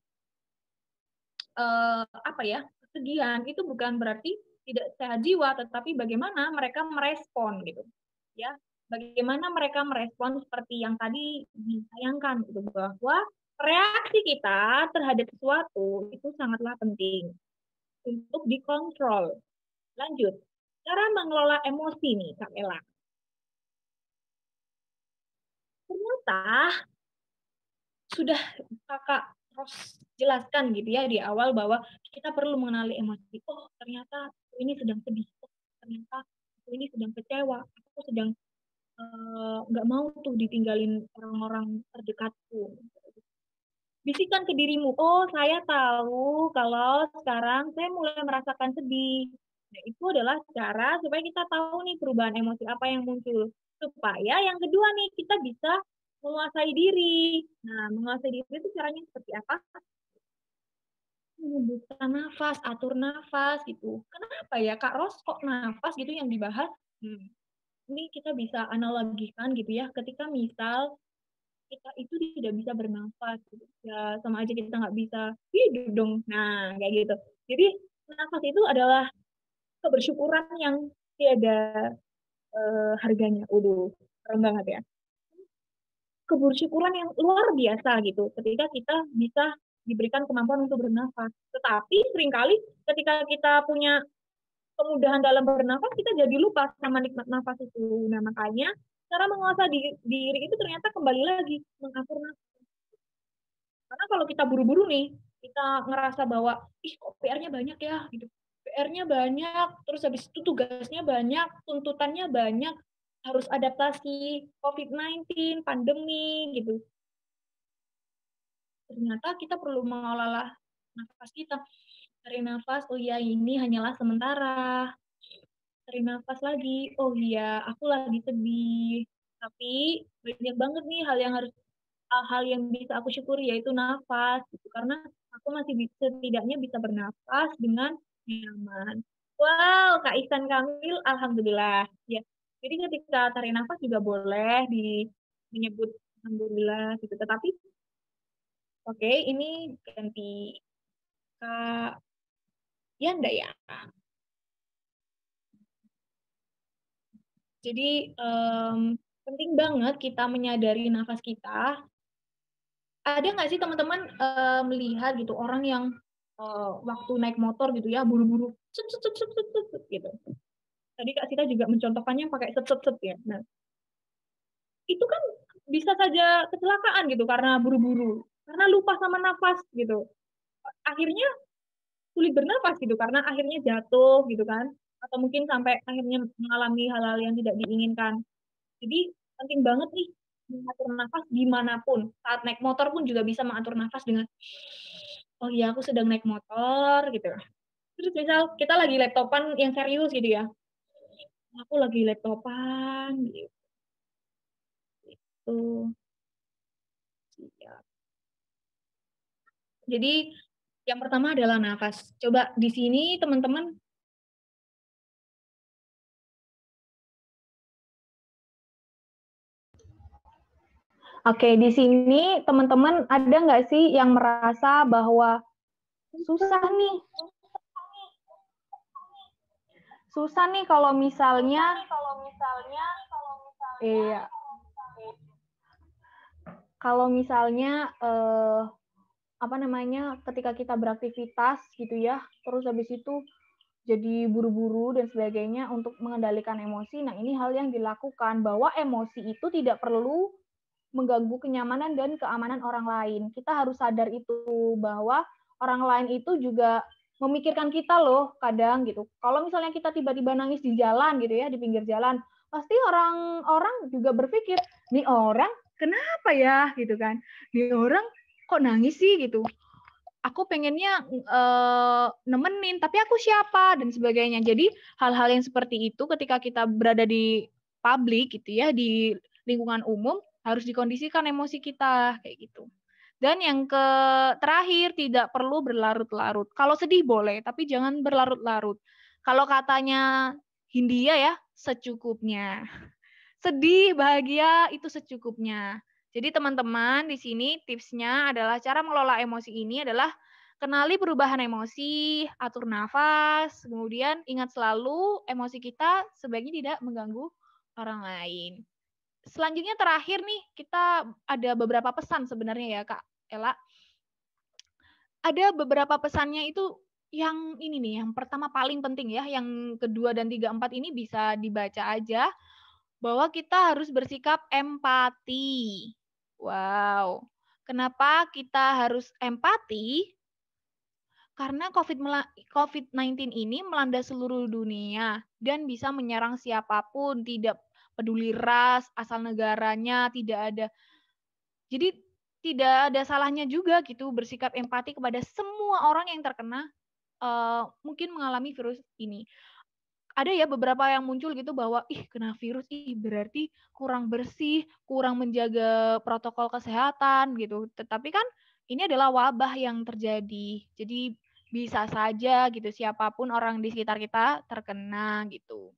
kesedihan itu bukan berarti tidak sehat jiwa, tetapi bagaimana mereka merespon gitu, ya. Bagaimana mereka merespon seperti yang tadi disayangkan gitu, bahwa reaksi kita terhadap sesuatu itu sangatlah penting untuk dikontrol. Lanjut, cara mengelola emosi nih, Kak Ella. Ternyata sudah Kakak terus jelaskan gitu ya di awal bahwa kita perlu mengenali emosi. Oh, ternyata ini sedang sedih. Oh, ternyata ini sedang kecewa. Aku sedang nggak mau tuh ditinggalin orang-orang terdekatku. Bisikan ke dirimu, oh saya tahu kalau sekarang saya mulai merasakan sedih. Nah, itu adalah cara supaya kita tahu nih perubahan emosi apa yang muncul. Supaya yang kedua nih, kita bisa menguasai diri. Nah, menguasai diri itu caranya seperti apa? Membuka nafas, atur nafas gitu. Kenapa ya Kak Ros kok nafas gitu yang dibahas? Ini kita bisa analogikan gitu ya, ketika misal kita itu tidak bisa bernafas gitu. Ya sama aja kita nggak bisa hidup dong. Nah kayak gitu. Jadi nafas itu adalah kebersyukuran yang tiada harganya. Udah keren banget ya. Kebersyukuran yang luar biasa gitu ketika kita bisa diberikan kemampuan untuk bernafas. Tetapi seringkali ketika kita punya kemudahan dalam bernafas, kita jadi lupa sama nikmat nafas itu. Nah makanya cara menguasai diri itu ternyata kembali lagi mengatur nafas. Karena kalau kita buru-buru nih, kita ngerasa bahwa, ih kok PR-nya banyak ya, gitu. PR-nya banyak, terus habis itu tugasnya banyak, tuntutannya banyak, harus adaptasi COVID-19, pandemi, gitu. Ternyata kita perlu mengelola nafas kita. Tarik nafas, oh iya ini hanyalah sementara. Tarik nafas lagi, oh iya aku lagi sedih. Tapi banyak banget nih hal yang bisa aku syukuri, yaitu nafas gitu. Karena aku masih setidaknya bisa bernafas dengan nyaman. Wow, Kak Ihsan Kamil, alhamdulillah. Ya, jadi ketika tarik nafas juga boleh menyebut alhamdulillah gitu. Tetapi oke, ini ganti Kak Yanda ya. Jadi, penting banget kita menyadari nafas kita ada nggak sih teman-teman melihat gitu orang yang waktu naik motor gitu ya buru-buru set, set, set, set, set, set, gitu. Tadi Kak Sita juga mencontohkannya pakai set set set ya. Nah, itu kan bisa saja kecelakaan gitu karena buru-buru, karena lupa sama nafas gitu. Akhirnya sulit bernafas gitu karena akhirnya jatuh gitu kan, atau mungkin sampai akhirnya mengalami hal-hal yang tidak diinginkan. Jadi penting banget nih mengatur nafas dimanapun. Saat naik motor pun juga bisa mengatur nafas dengan, oh iya aku sedang naik motor gitu. Terus misal kita lagi laptopan yang serius gitu ya, aku lagi laptopan gitu. Siap. Jadi yang pertama adalah nafas. Coba di sini teman-teman. Oke, di sini teman-teman ada nggak sih yang merasa bahwa susah nih? Susah nih kalau misalnya, iya. Kalau misalnya apa namanya, ketika kita beraktivitas gitu ya, terus habis itu jadi buru-buru dan sebagainya untuk mengendalikan emosi. Nah, ini hal yang dilakukan, bahwa emosi itu tidak perlu mengganggu kenyamanan dan keamanan orang lain. Kita harus sadar itu, bahwa orang lain itu juga memikirkan kita loh kadang gitu. Kalau misalnya kita tiba-tiba nangis di jalan gitu ya, di pinggir jalan, pasti orang-orang juga berpikir, nih orang kenapa ya gitu kan. Nih orang kok nangis sih gitu. Aku pengennya nemenin, tapi aku siapa dan sebagainya. Jadi hal-hal yang seperti itu ketika kita berada di publik gitu ya, di lingkungan umum, harus dikondisikan emosi kita kayak gitu. Dan yang terakhir, tidak perlu berlarut-larut. Kalau sedih boleh, tapi jangan berlarut-larut. Kalau katanya Hindia ya, secukupnya. Sedih, bahagia itu secukupnya. Jadi teman-teman di sini tipsnya adalah cara mengelola emosi ini adalah kenali perubahan emosi, atur nafas, kemudian ingat selalu emosi kita sebaiknya tidak mengganggu orang lain. Selanjutnya terakhir nih, kita ada beberapa pesan sebenarnya ya Kak Ella. Ada beberapa pesannya itu yang ini nih, yang pertama paling penting ya, yang kedua dan 3, 4 ini bisa dibaca aja, bahwa kita harus bersikap empati. Wow. Kenapa kita harus empati? Karena COVID-19 ini melanda seluruh dunia dan bisa menyerang siapapun, tidak peduli ras, asal negaranya, tidak ada. Jadi tidak ada salahnya juga gitu bersikap empati kepada semua orang yang terkena mungkin mengalami virus ini. Ada ya beberapa yang muncul gitu bahwa kena virus berarti kurang bersih, kurang menjaga protokol kesehatan gitu. Tetapi kan ini adalah wabah yang terjadi. Jadi bisa saja gitu siapapun orang di sekitar kita terkena gitu.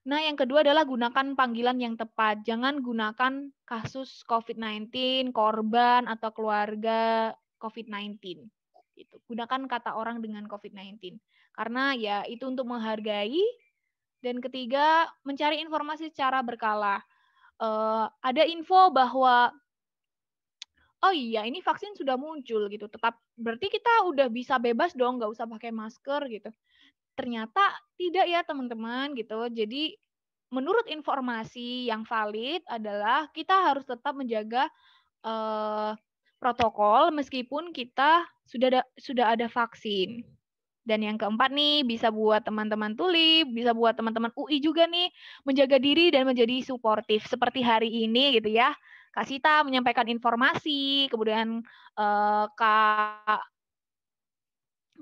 Nah, yang kedua adalah gunakan panggilan yang tepat. Jangan gunakan kasus COVID-19, korban atau keluarga COVID-19. Gitu. Gunakan kata orang dengan COVID-19. Karena ya itu untuk menghargai. Dan ketiga, mencari informasi secara berkala. Ada info bahwa oh iya ini vaksin sudah muncul gitu. Tetap berarti kita udah bisa bebas dong, nggak usah pakai masker gitu. Ternyata tidak ya teman-teman gitu. Jadi menurut informasi yang valid adalah kita harus tetap menjaga protokol meskipun kita sudah ada vaksin. Dan yang keempat nih, bisa buat teman-teman Tulip, bisa buat teman-teman UI juga nih, menjaga diri dan menjadi suportif. Seperti hari ini gitu ya, Kak Sita menyampaikan informasi, kemudian Kak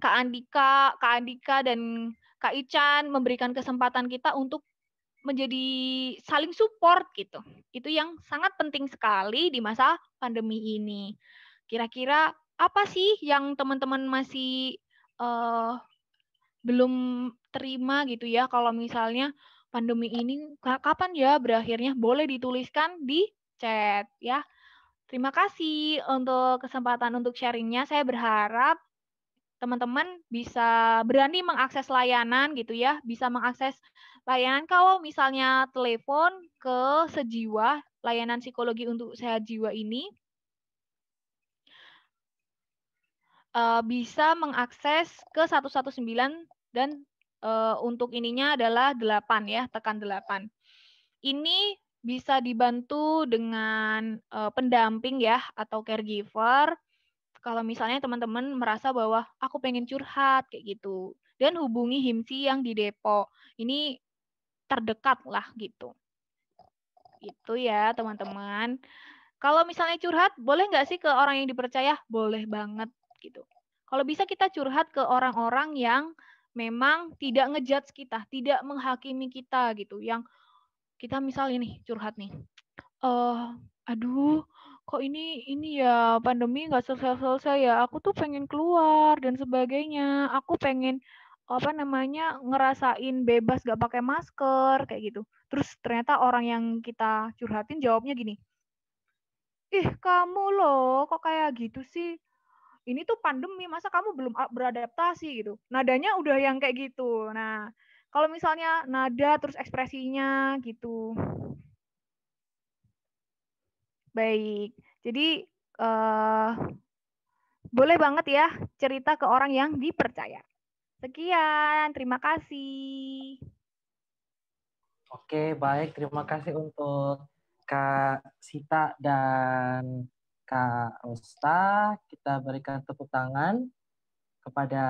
Andika dan Kak Ican memberikan kesempatan kita untuk menjadi saling support gitu. Itu yang sangat penting sekali di masa pandemi ini. Kira-kira apa sih yang teman-teman masih belum terima gitu ya kalau misalnya pandemi ini kapan ya berakhirnya? Boleh dituliskan di chat ya. Terima kasih untuk kesempatan untuk sharingnya. Saya berharap teman-teman bisa berani mengakses layanan gitu ya, bisa mengakses layanan kalau misalnya telepon ke Sejiwa, layanan psikologi untuk sehat jiwa ini, bisa mengakses ke 119 dan untuk ininya adalah 8 ya, tekan 8. Ini bisa dibantu dengan pendamping ya atau caregiver. Kalau misalnya teman-teman merasa bahwa aku pengen curhat kayak gitu. Dan hubungi HIMSI yang di Depok. Ini terdekat lah gitu. Itu ya teman-teman. Kalau misalnya curhat, boleh nggak sih ke orang yang dipercaya? Boleh banget gitu. Kalau bisa kita curhat ke orang-orang yang memang tidak ngejudge kita, tidak menghakimi kita gitu. Yang kita misalnya nih curhat nih, aduh, kok ini ya pandemi nggak selesai-selesai ya. Aku tuh pengen keluar dan sebagainya. Aku pengen apa namanya ngerasain bebas nggak pakai masker kayak gitu. Terus ternyata orang yang kita curhatin jawabnya gini, ih kamu loh kok kayak gitu sih? Ini tuh pandemi, masa kamu belum beradaptasi gitu. Nadanya udah yang kayak gitu. Nah, kalau misalnya nada terus ekspresinya gitu. Baik, jadi boleh banget ya cerita ke orang yang dipercaya. Sekian, terima kasih. Oke, baik. Terima kasih untuk Kak Sita dan Kak Rosta. Kita berikan tepuk tangan kepada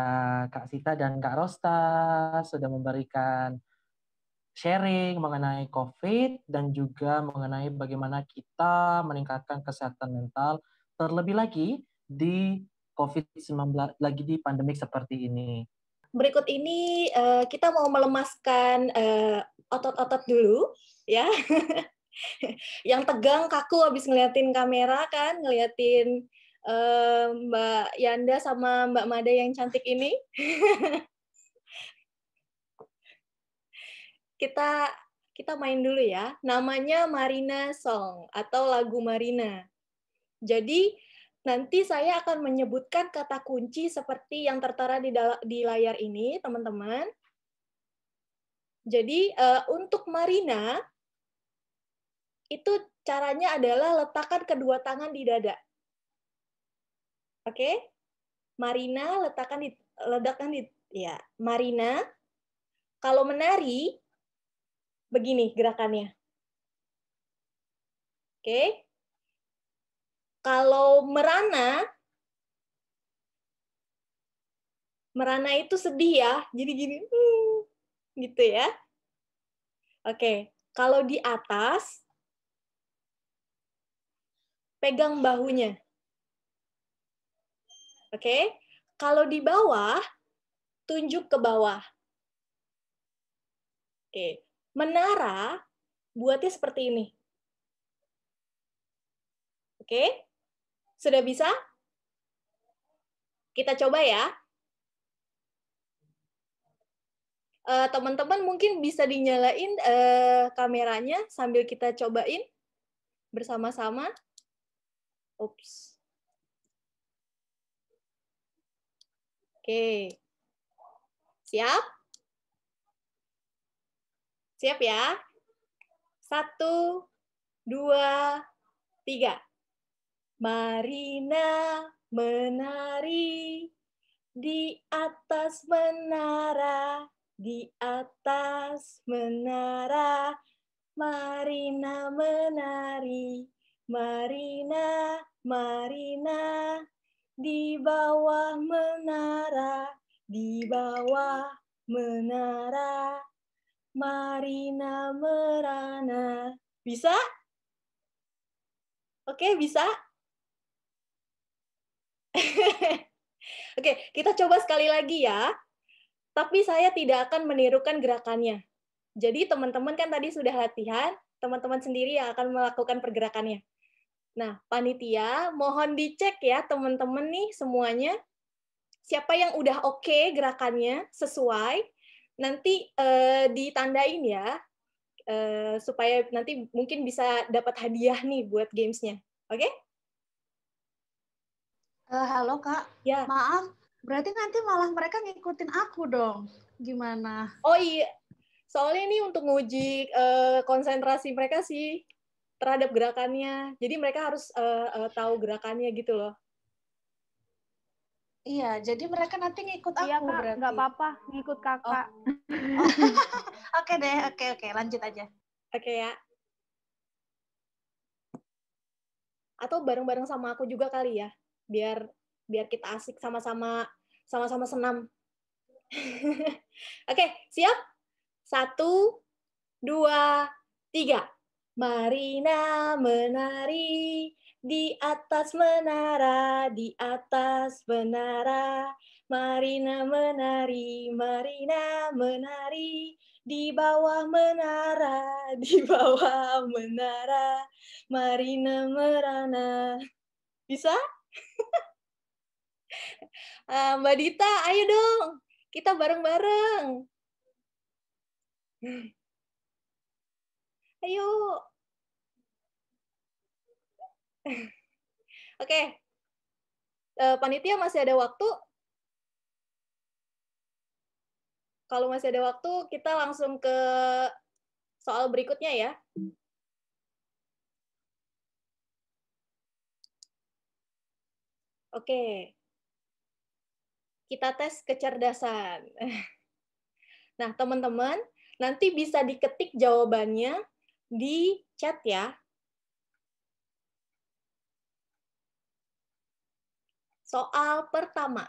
Kak Sita dan Kak Rosta sudah memberikan sharing mengenai COVID dan juga mengenai bagaimana kita meningkatkan kesehatan mental terlebih lagi di COVID-19, lagi di pandemik seperti ini. Berikut ini kita mau melemaskan otot-otot dulu, ya. Yang tegang, kaku habis ngeliatin kamera kan, ngeliatin Mbak Yanda sama Mbak Mada yang cantik ini. kita main dulu ya. Namanya Marina Song atau lagu Marina. Jadi nanti saya akan menyebutkan kata kunci seperti yang tertera di layar ini, teman-teman. Jadi untuk Marina, itu caranya adalah letakkan kedua tangan di dada. Oke? Marina letakkan ya, Marina. Kalau menari, begini gerakannya. Oke? Kalau merana itu sedih ya, jadi gini, gitu ya. Oke, kalau di atas, pegang bahunya. Oke, kalau di bawah, tunjuk ke bawah. Oke, menara buatnya seperti ini. Oke, sudah bisa? Kita coba ya. Teman-teman mungkin bisa dinyalain kameranya sambil kita cobain bersama-sama. Ups. Oke. Siap? Siap ya? 1, 2, 3. Marina menari di atas menara, di atas menara. Marina menari, Marina, Marina, di bawah menara, di bawah menara. Marina merana. Bisa? Oke, bisa? Oke, kita coba sekali lagi ya. Tapi saya tidak akan menirukan gerakannya. Jadi teman-teman kan tadi sudah latihan, teman-teman sendiri yang akan melakukan pergerakannya. Nah, panitia, mohon dicek ya teman-teman nih semuanya. Siapa yang udah oke gerakannya, sesuai, nanti ditandain ya, supaya nanti mungkin bisa dapat hadiah nih buat gamesnya. Oke? Halo Kak, Ya. maaf, berarti nanti malah mereka ngikutin aku dong. Gimana? Oh iya, soalnya ini untuk nguji konsentrasi mereka sih terhadap gerakannya. Jadi mereka harus tahu gerakannya gitu loh. Iya, jadi mereka nanti ngikut Iya aku Kak, berarti. nggak apa-apa, ngikut kakak. Oh. Oke deh, oke, lanjut aja. Oke ya. Atau bareng-bareng sama aku juga kali ya, biar kita asik sama-sama senam. Oke, siap? 1, 2, 3. Marina menari di atas menara, di atas menara. Marina menari, Marina menari di bawah menara, di bawah menara. Marina merana. Bisa? Mbak Dita, ayo dong. Kita bareng-bareng. Ayo. Oke. Panitia masih ada waktu. Kalau masih ada waktu, kita langsung ke soal berikutnya ya. Oke. Kita tes kecerdasan. Nah, teman-teman, nanti bisa diketik jawabannya di chat ya. Soal pertama.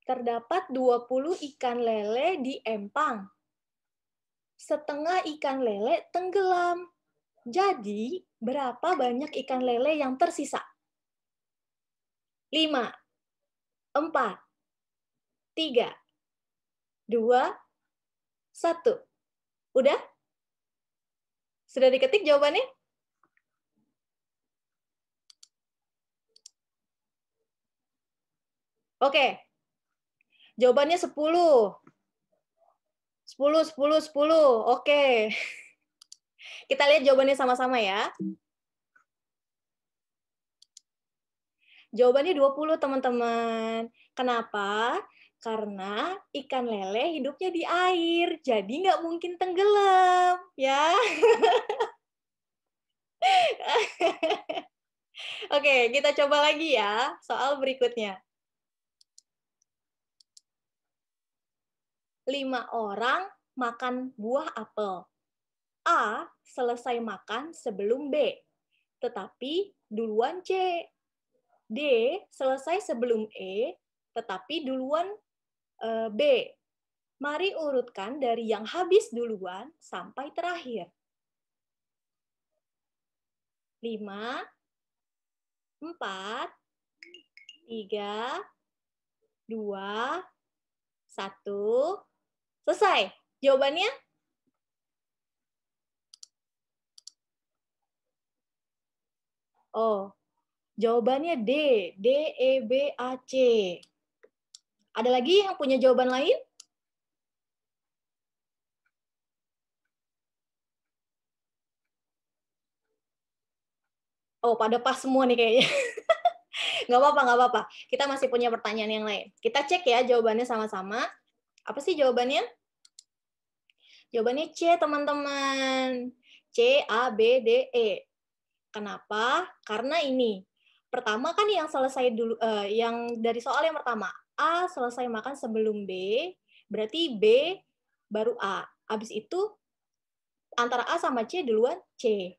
Terdapat 20 ikan lele di empang. Setengah ikan lele tenggelam. Jadi, berapa banyak ikan lele yang tersisa? 5, 4, 3, 2, 1. Udah? Sudah diketik jawabannya? Oke. Jawabannya 10. 10. Oke. Kita lihat jawabannya sama-sama ya. Jawabannya 20, teman-teman. Kenapa? Karena ikan lele hidupnya di air, jadi nggak mungkin tenggelam, ya. Oke, kita coba lagi ya, soal berikutnya. 5 orang makan buah apel. A selesai makan sebelum B, tetapi duluan C. D selesai sebelum E, tetapi duluan B. Mari urutkan dari yang habis duluan sampai terakhir. 5, 4, 3, 2, 1. Selesai. Jawabannya? Oh, jawabannya D. D, E, B, A, C. Ada lagi yang punya jawaban lain? Oh, pada pas semua nih kayaknya. Nggak apa-apa. Kita masih punya pertanyaan yang lain. Kita cek ya jawabannya sama-sama. Apa sih jawabannya? Jawabannya C, teman-teman. C, A, B, D, E. Kenapa? Karena ini. Pertama kan yang selesai dulu, yang dari soal yang pertama. A selesai makan sebelum B, berarti B baru A. Habis itu antara A sama C duluan C.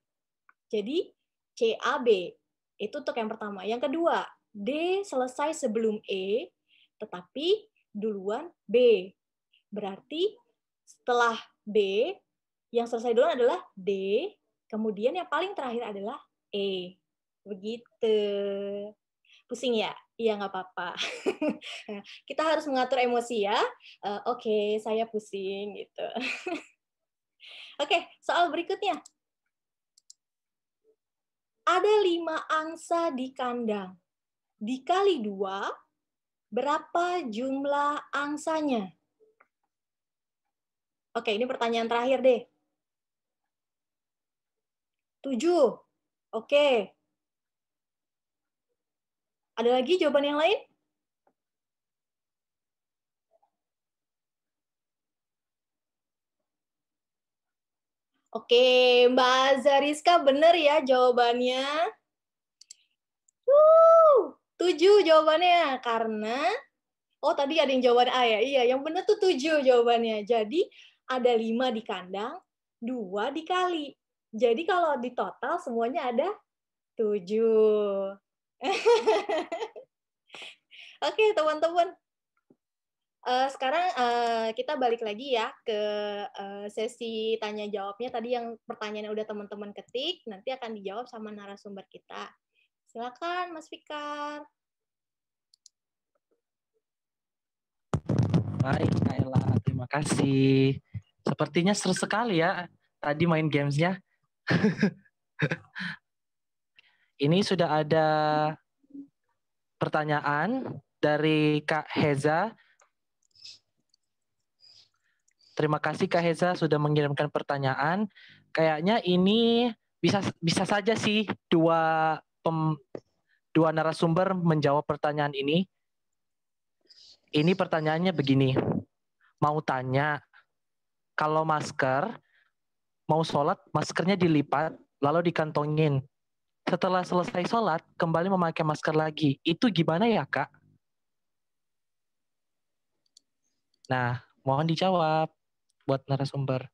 Jadi C, A, B. Itu untuk yang pertama. Yang kedua, D selesai sebelum E, tetapi duluan B. Berarti setelah B, yang selesai duluan adalah D, kemudian yang paling terakhir adalah E. Begitu. Pusing ya? Iya, nggak apa-apa. Kita harus mengatur emosi ya. Oke, saya pusing gitu. Oke, soal berikutnya. Ada 5 angsa di kandang. Dikali 2, berapa jumlah angsanya? Oke, ini pertanyaan terakhir deh. 7. Oke. Ada lagi jawaban yang lain? Oke, Mbak Zariska benar ya jawabannya. 7 jawabannya. Karena, tadi ada yang jawaban A ya? Iya, yang benar tuh 7 jawabannya. Jadi, ada 5 di kandang, 2 dikali. Jadi, kalau di total semuanya ada 7. Oke, teman-teman. Sekarang kita balik lagi ya ke sesi tanya jawabnya. Tadi yang pertanyaan udah teman-teman ketik, nanti akan dijawab sama narasumber kita. Silakan, Mas Fikar. Baik, Kak Ella, terima kasih. Sepertinya seru sekali ya tadi main gamesnya. Ini sudah ada pertanyaan dari Kak Heza. Terima kasih Kak Heza sudah mengirimkan pertanyaan. Kayaknya ini bisa saja sih dua narasumber menjawab pertanyaan ini. Ini pertanyaannya begini. Mau tanya, kalau masker, mau sholat, maskernya dilipat, lalu dikantongin. Setelah selesai sholat, kembali memakai masker lagi. Itu gimana ya, Kak? Nah, mohon dijawab buat narasumber.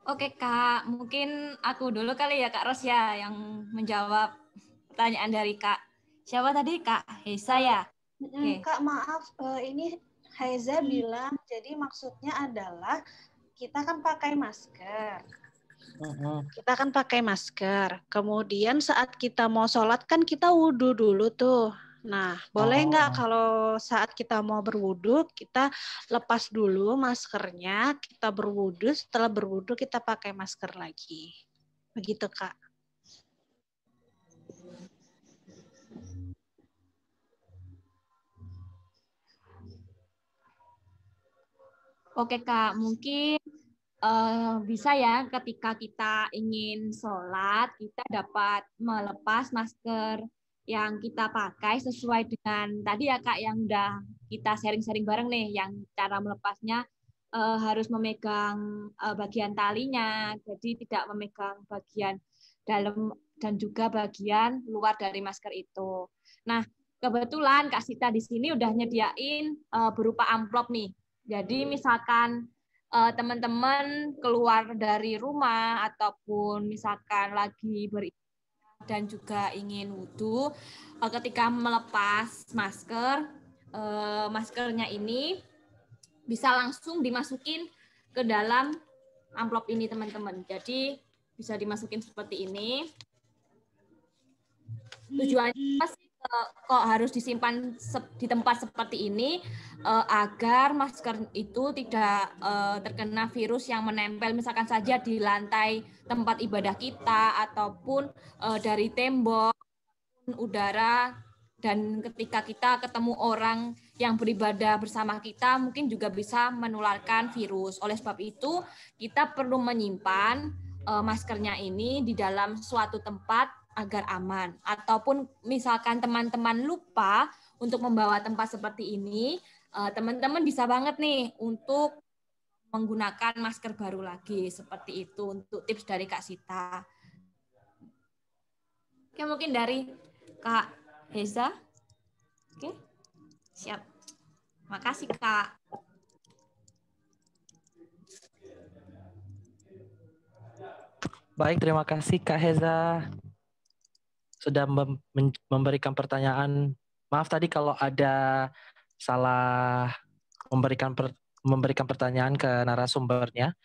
Oke Kak, mungkin aku dulu kali ya Kak Ros ya yang menjawab pertanyaan dari Kak. Siapa tadi Kak Heza ya? Okay. Kak maaf, ini Heza bilang jadi maksudnya adalah kita kan pakai masker. Kita kan pakai masker. Kemudian saat kita mau sholat kan kita wudhu dulu tuh. Nah, boleh nggak kalau saat kita mau berwudhu, kita lepas dulu maskernya, kita berwudhu, setelah berwudhu kita pakai masker lagi. Begitu, Kak. Oke, Kak. Mungkin bisa ya ketika kita ingin sholat, kita dapat melepas masker yang kita pakai sesuai dengan tadi ya Kak yang udah kita sharing-sharing bareng nih, yang cara melepasnya harus memegang bagian talinya, jadi tidak memegang bagian dalam dan juga bagian luar dari masker itu. Nah, kebetulan Kak Sita di sini udah nyediain berupa amplop nih. Jadi misalkan teman-teman keluar dari rumah ataupun misalkan lagi beribadah dan juga ingin wudhu, ketika melepas masker, maskernya ini bisa langsung dimasukin ke dalam amplop ini teman-teman. Jadi bisa dimasukin seperti ini. Tujuannya kok harus disimpan di tempat seperti ini agar masker itu tidak terkena virus yang menempel misalkan saja di lantai tempat ibadah kita ataupun dari tembok, udara, dan ketika kita ketemu orang yang beribadah bersama kita mungkin juga bisa menularkan virus. Oleh sebab itu kita perlu menyimpan maskernya ini di dalam suatu tempat agar aman. Ataupun misalkan teman-teman lupa untuk membawa tempat seperti ini, teman-teman bisa banget nih untuk menggunakan masker baru lagi. Seperti itu untuk tips dari Kak Sita. Oke, mungkin dari Kak Heza. Oke, siap. Makasih Kak. Baik, terima kasih Kak Heza sudah memberikan pertanyaan. Maaf tadi kalau ada salah memberikan pertanyaan ke narasumbernya.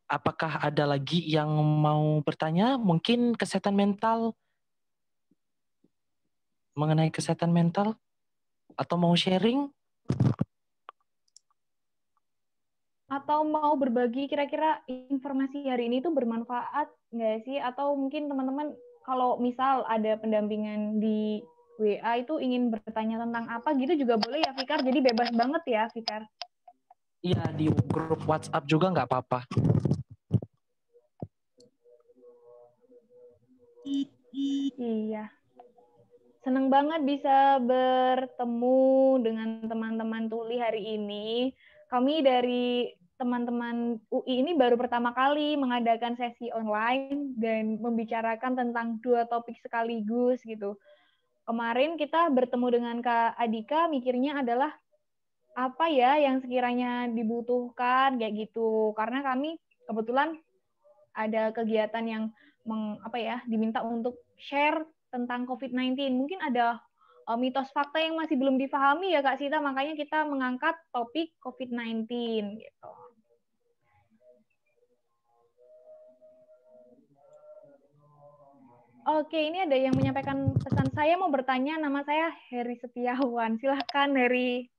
Apakah ada lagi yang mau bertanya? Mungkin kesehatan mental, mengenai kesehatan mental, atau mau sharing? Atau mau berbagi kira-kira informasi hari ini tuh bermanfaat nggak sih? Atau mungkin teman-teman kalau misal ada pendampingan di WA itu ingin bertanya tentang apa gitu juga boleh ya Fikar? Jadi bebas banget ya Fikar? Iya, di grup WhatsApp juga nggak apa-apa. Iya. Senang banget bisa bertemu dengan teman-teman Tuli hari ini. Kami dari teman-teman UI ini baru pertama kali mengadakan sesi online dan membicarakan tentang 2 topik sekaligus gitu. Kemarin kita bertemu dengan Kak Adika, mikirnya adalah apa ya yang sekiranya dibutuhkan kayak gitu. Karena kami kebetulan ada kegiatan yang diminta untuk share tentang COVID-19. Mungkin ada mitos fakta yang masih belum difahami ya Kak Sita, makanya kita mengangkat topik COVID-19 gitu. Oke, ini ada yang menyampaikan pesan. Saya mau bertanya, nama saya Heri Setiawan. Silahkan Heri.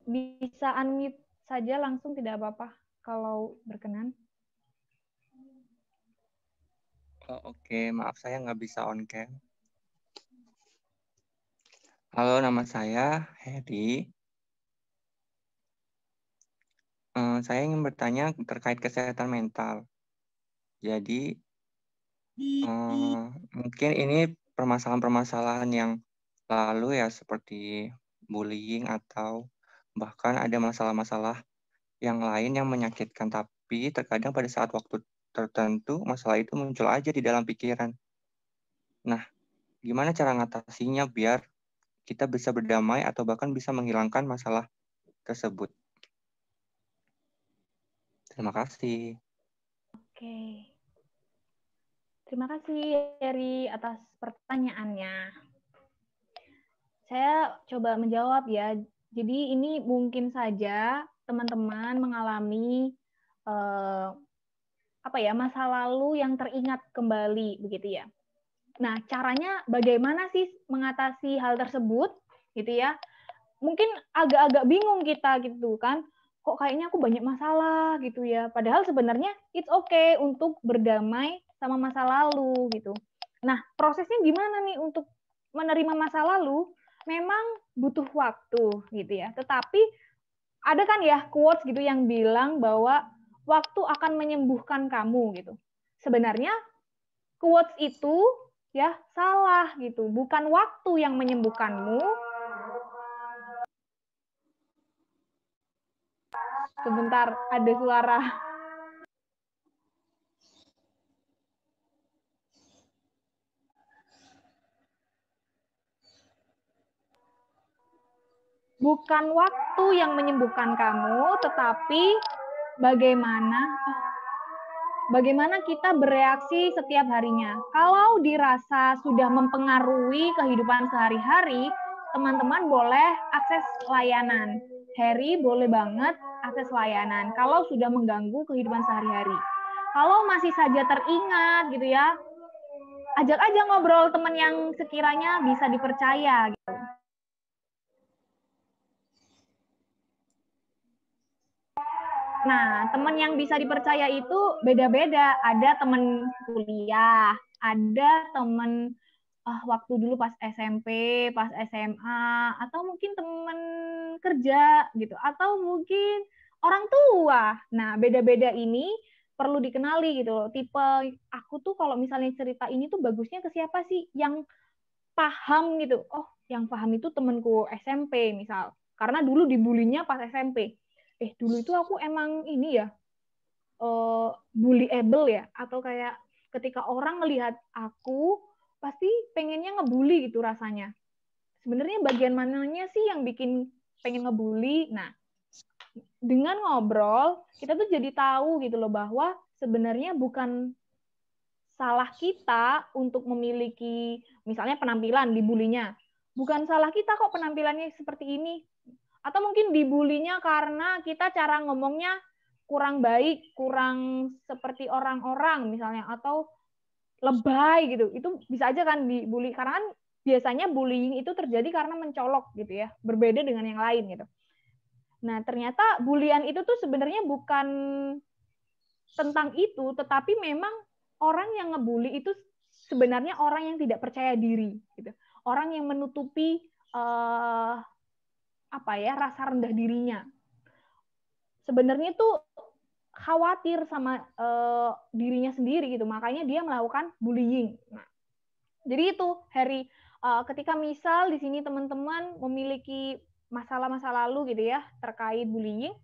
Bisa unmute saja langsung, tidak apa-apa kalau berkenan. Oh, oke, maaf saya nggak bisa on cam. Halo, nama saya Heri. Saya ingin bertanya terkait kesehatan mental. Jadi, mungkin ini permasalahan-permasalahan yang lalu ya, seperti bullying atau bahkan ada masalah-masalah yang lain yang menyakitkan. Tapi terkadang pada saat waktu tertentu, masalah itu muncul aja di dalam pikiran. Nah, gimana cara ngatasinya biar kita bisa berdamai atau bahkan bisa menghilangkan masalah tersebut? Terima kasih. Oke. Terima kasih Heri atas pertanyaannya. Saya coba menjawab ya. Jadi ini mungkin saja teman-teman mengalami masa lalu yang teringat kembali begitu ya. Nah, caranya bagaimana sih mengatasi hal tersebut gitu ya? Mungkin agak-agak bingung kita gitu kan. Kok kayaknya aku banyak masalah gitu ya. Padahal sebenarnya it's okay untuk berdamai sama masa lalu gitu. Nah, prosesnya gimana nih untuk menerima masa lalu? Memang butuh waktu gitu ya. Tetapi ada kan ya quotes gitu yang bilang bahwa waktu akan menyembuhkan kamu gitu. Sebenarnya quotes itu ya salah gitu. Bukan waktu yang menyembuhkanmu. Sebentar, ada suara. Bukan waktu yang menyembuhkan kamu, tetapi bagaimana kita bereaksi setiap harinya. Kalau dirasa sudah mempengaruhi kehidupan sehari-hari, teman-teman boleh akses layanan. Heri boleh banget akses layanan kalau sudah mengganggu kehidupan sehari-hari. Kalau masih saja teringat gitu ya, ajak aja ngobrol teman yang sekiranya bisa dipercaya gitu. Nah, teman yang bisa dipercaya itu beda-beda. Ada teman kuliah, ada teman waktu dulu pas SMP, pas SMA, atau mungkin teman kerja gitu, atau mungkin orang tua. Nah, beda-beda ini perlu dikenali gitu loh. Tipe aku tuh kalau misalnya cerita ini tuh bagusnya ke siapa sih yang paham gitu. Oh, yang paham itu temanku SMP misal. Karena dulu dibulinya pas SMP. Dulu itu aku emang ini ya, bullyable ya, atau kayak ketika orang ngelihat aku pasti pengennya ngebully gitu rasanya. Sebenarnya bagian mananya sih yang bikin pengen ngebully? Nah, dengan ngobrol kita tuh jadi tahu gitu loh bahwa sebenarnya bukan salah kita untuk memiliki misalnya penampilan dibulinya. Bukan salah kita kok penampilannya seperti ini. Atau mungkin dibulinya karena kita cara ngomongnya kurang baik, kurang seperti orang-orang misalnya, atau lebay gitu. Itu bisa aja kan dibully, karena kan biasanya bullying itu terjadi karena mencolok gitu ya, berbeda dengan yang lain gitu. Nah, ternyata bulian itu tuh sebenarnya bukan tentang itu, tetapi memang orang yang ngebully itu sebenarnya orang yang tidak percaya diri, gitu. Orang yang menutupi rasa rendah dirinya. Sebenarnya itu khawatir sama dirinya sendiri gitu, makanya dia melakukan bullying. Nah, jadi itu Harry, ketika misal di sini teman-teman memiliki masalah-masa lalu gitu ya terkait bullying,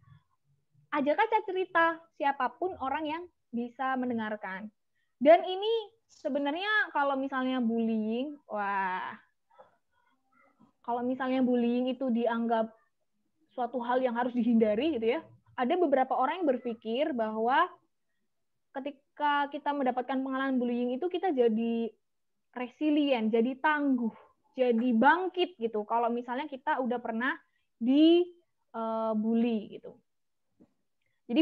ajak aja cerita, siapapun orang yang bisa mendengarkan. Dan ini sebenarnya kalau misalnya bullying, kalau misalnya bullying itu dianggap suatu hal yang harus dihindari gitu ya, ada beberapa orang yang berpikir bahwa ketika kita mendapatkan pengalaman bullying itu kita jadi resilient, jadi tangguh, jadi bangkit gitu. Kalau misalnya kita udah pernah dibully gitu. Jadi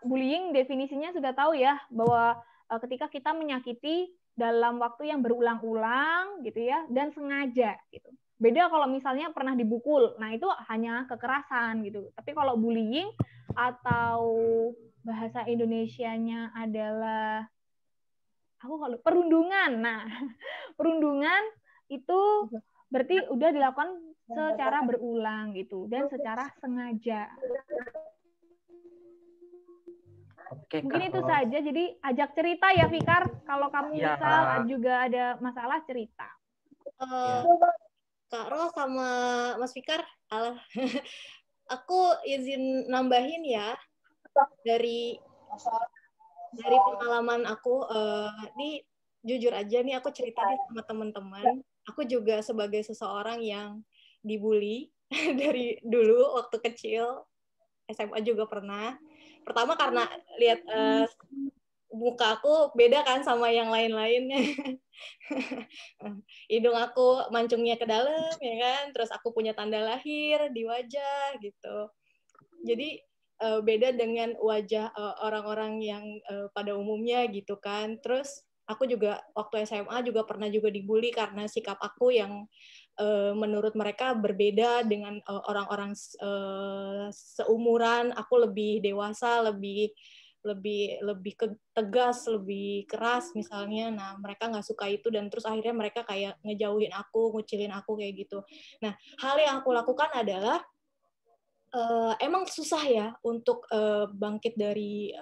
bullying definisinya sudah tahu ya bahwa ketika kita menyakiti dalam waktu yang berulang-ulang gitu ya dan sengaja gitu. Beda kalau misalnya pernah dibukul, nah itu hanya kekerasan gitu. Tapi kalau bullying atau bahasa Indonesianya adalah perundungan. Nah, perundungan itu berarti udah dilakukan secara berulang gitu dan secara sengaja. Oke, mungkin itu saja. Jadi ajak cerita ya Fikar. Kalau kamu misal juga ada masalah cerita. Kak Ros sama Mas Fikar, aku izin nambahin ya dari pengalaman aku. Ini jujur aja nih aku cerita nih sama teman-teman. Aku juga sebagai seseorang yang dibully dari dulu waktu kecil, SMA juga pernah. Pertama karena lihat muka aku beda kan sama yang lain-lainnya. Hidung aku mancungnya ke dalam ya kan, terus aku punya tanda lahir di wajah gitu. Jadi beda dengan wajah orang-orang yang pada umumnya gitu kan. Terus aku juga waktu SMA juga pernah juga dibully karena sikap aku yang menurut mereka berbeda dengan orang-orang seumuran. Aku lebih dewasa, lebih tegas, lebih keras misalnya. Nah, mereka nggak suka itu dan terus akhirnya mereka kayak ngejauhin aku, ngucilin aku kayak gitu. Nah, hal yang aku lakukan adalah emang susah ya untuk bangkit dari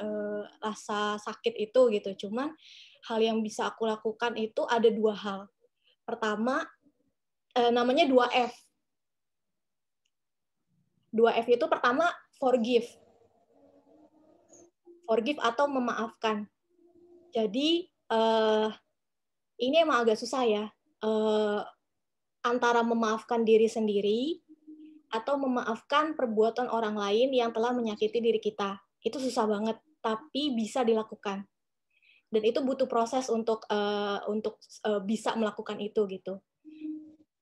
rasa sakit itu gitu. Cuman hal yang bisa aku lakukan itu ada 2 hal. Pertama, namanya 2F. 2F itu pertama forgive. Forgive atau memaafkan. Jadi ini emang agak susah ya, antara memaafkan diri sendiri atau memaafkan perbuatan orang lain yang telah menyakiti diri kita. Itu susah banget, tapi bisa dilakukan. Dan itu butuh proses untuk bisa melakukan itu gitu.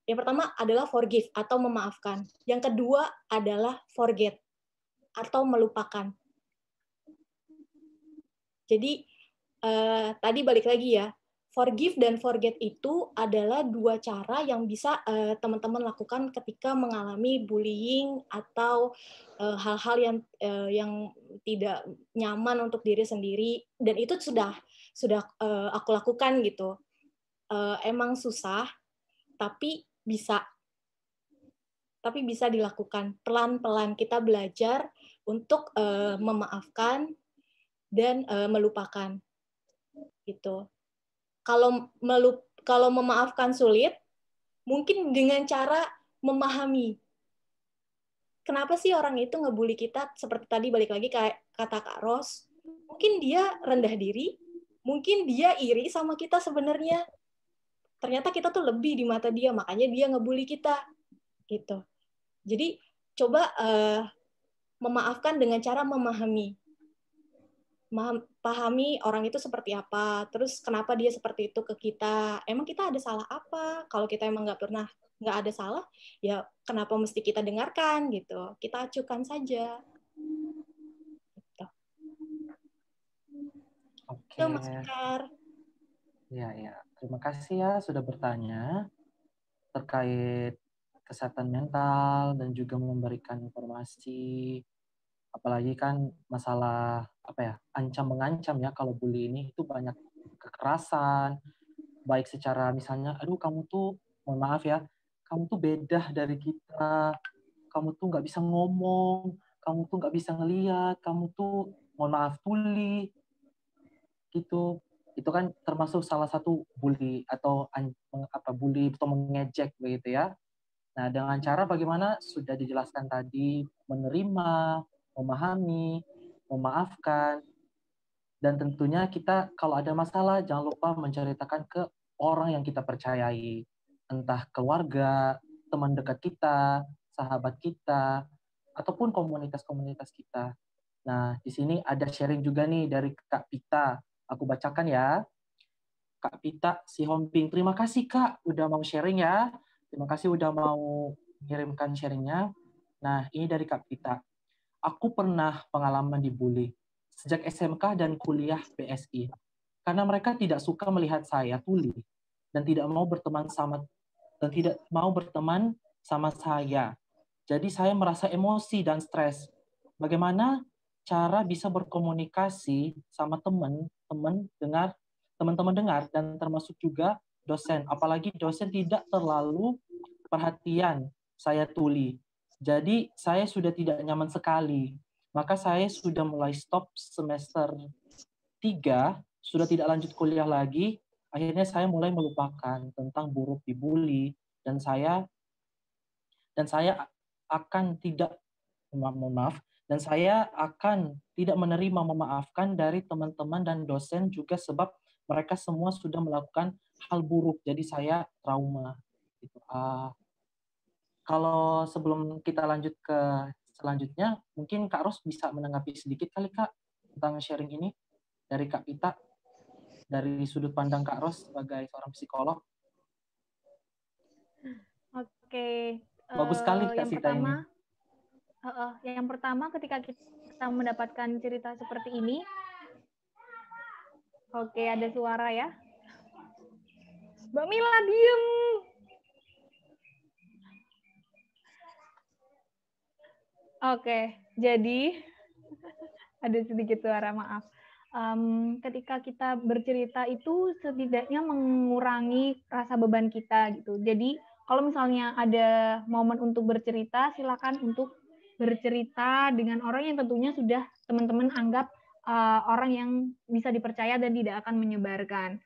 Yang pertama adalah forgive atau memaafkan. Yang kedua adalah forget atau melupakan. Jadi tadi balik lagi ya, forgive dan forget itu adalah 2 cara yang bisa teman-teman lakukan ketika mengalami bullying atau hal-hal yang tidak nyaman untuk diri sendiri, dan itu sudah aku lakukan gitu. Emang susah, tapi bisa dilakukan pelan-pelan. Kita belajar untuk memaafkan dan melupakan gitu. Kalau memaafkan sulit, mungkin dengan cara memahami kenapa sih orang itu ngebully kita. Seperti tadi balik lagi kayak kata Kak Ros, mungkin dia rendah diri, mungkin dia iri sama kita sebenarnya. Ternyata kita tuh lebih di mata dia, makanya dia ngebully kita gitu. Jadi coba memaafkan dengan cara memahami. Pahami orang itu seperti apa, terus kenapa dia seperti itu ke kita, emang kita ada salah apa? Kalau kita emang nggak ada salah, ya kenapa mesti kita dengarkan gitu, kita acuhkan saja gitu. Oke. Itu Mas Fikar. Ya, terima kasih ya sudah bertanya terkait kesehatan mental dan juga memberikan informasi. Apalagi kan masalah ancam mengancam ya, kalau bully ini itu banyak kekerasan, baik secara misalnya, aduh kamu tuh, mohon maaf ya, kamu tuh beda dari kita, kamu tuh nggak bisa ngomong, kamu tuh nggak bisa ngeliat, kamu tuh, mohon maaf, tuli, gitu. Itu kan termasuk salah satu bully atau bully atau mengejek begitu ya. Nah, dengan cara bagaimana sudah dijelaskan tadi, menerima, memahami, memaafkan, dan tentunya kita kalau ada masalah jangan lupa menceritakan ke orang yang kita percayai, entah keluarga, teman dekat kita, sahabat kita, ataupun komunitas-komunitas kita. Nah, di sini ada sharing juga nih dari Kak Pita. Aku bacakan ya. Kak Pita Sihombing. Terima kasih Kak udah mau sharing ya. Terima kasih udah mau mengirimkan sharingnya. Nah, ini dari Kak Pita. Aku pernah pengalaman dibully sejak SMK dan kuliah PSI. Karena mereka tidak suka melihat saya tuli dan tidak mau berteman sama saya. Jadi saya merasa emosi dan stres. Bagaimana cara bisa berkomunikasi sama teman-teman dengar dan termasuk juga dosen. Apalagi dosen tidak terlalu perhatian saya tuli. Jadi saya sudah tidak nyaman sekali. Maka saya sudah mulai stop semester 3, sudah tidak lanjut kuliah lagi. Akhirnya saya mulai melupakan tentang buruk dibully dan saya akan tidak dan saya akan tidak menerima memaafkan dari teman-teman dan dosen juga sebab mereka semua sudah melakukan hal buruk, jadi saya trauma. Gitu. Kalau sebelum kita lanjut ke selanjutnya, mungkin Kak Ros bisa menanggapi sedikit kali Kak tentang sharing ini dari Kak Pita, dari sudut pandang Kak Ros sebagai seorang psikolog. Oke. Bagus sekali Kak Sita ini. Yang pertama ketika kita mendapatkan cerita seperti ini, oke ada suara ya. Mbak Mila diem. Oke, jadi ada sedikit suara, maaf. Ketika kita bercerita itu setidaknya mengurangi rasa beban kita gitu. Jadi kalau misalnya ada momen untuk bercerita, silakan untuk bercerita dengan orang yang tentunya sudah teman-teman anggap orang yang bisa dipercaya dan tidak akan menyebarkan.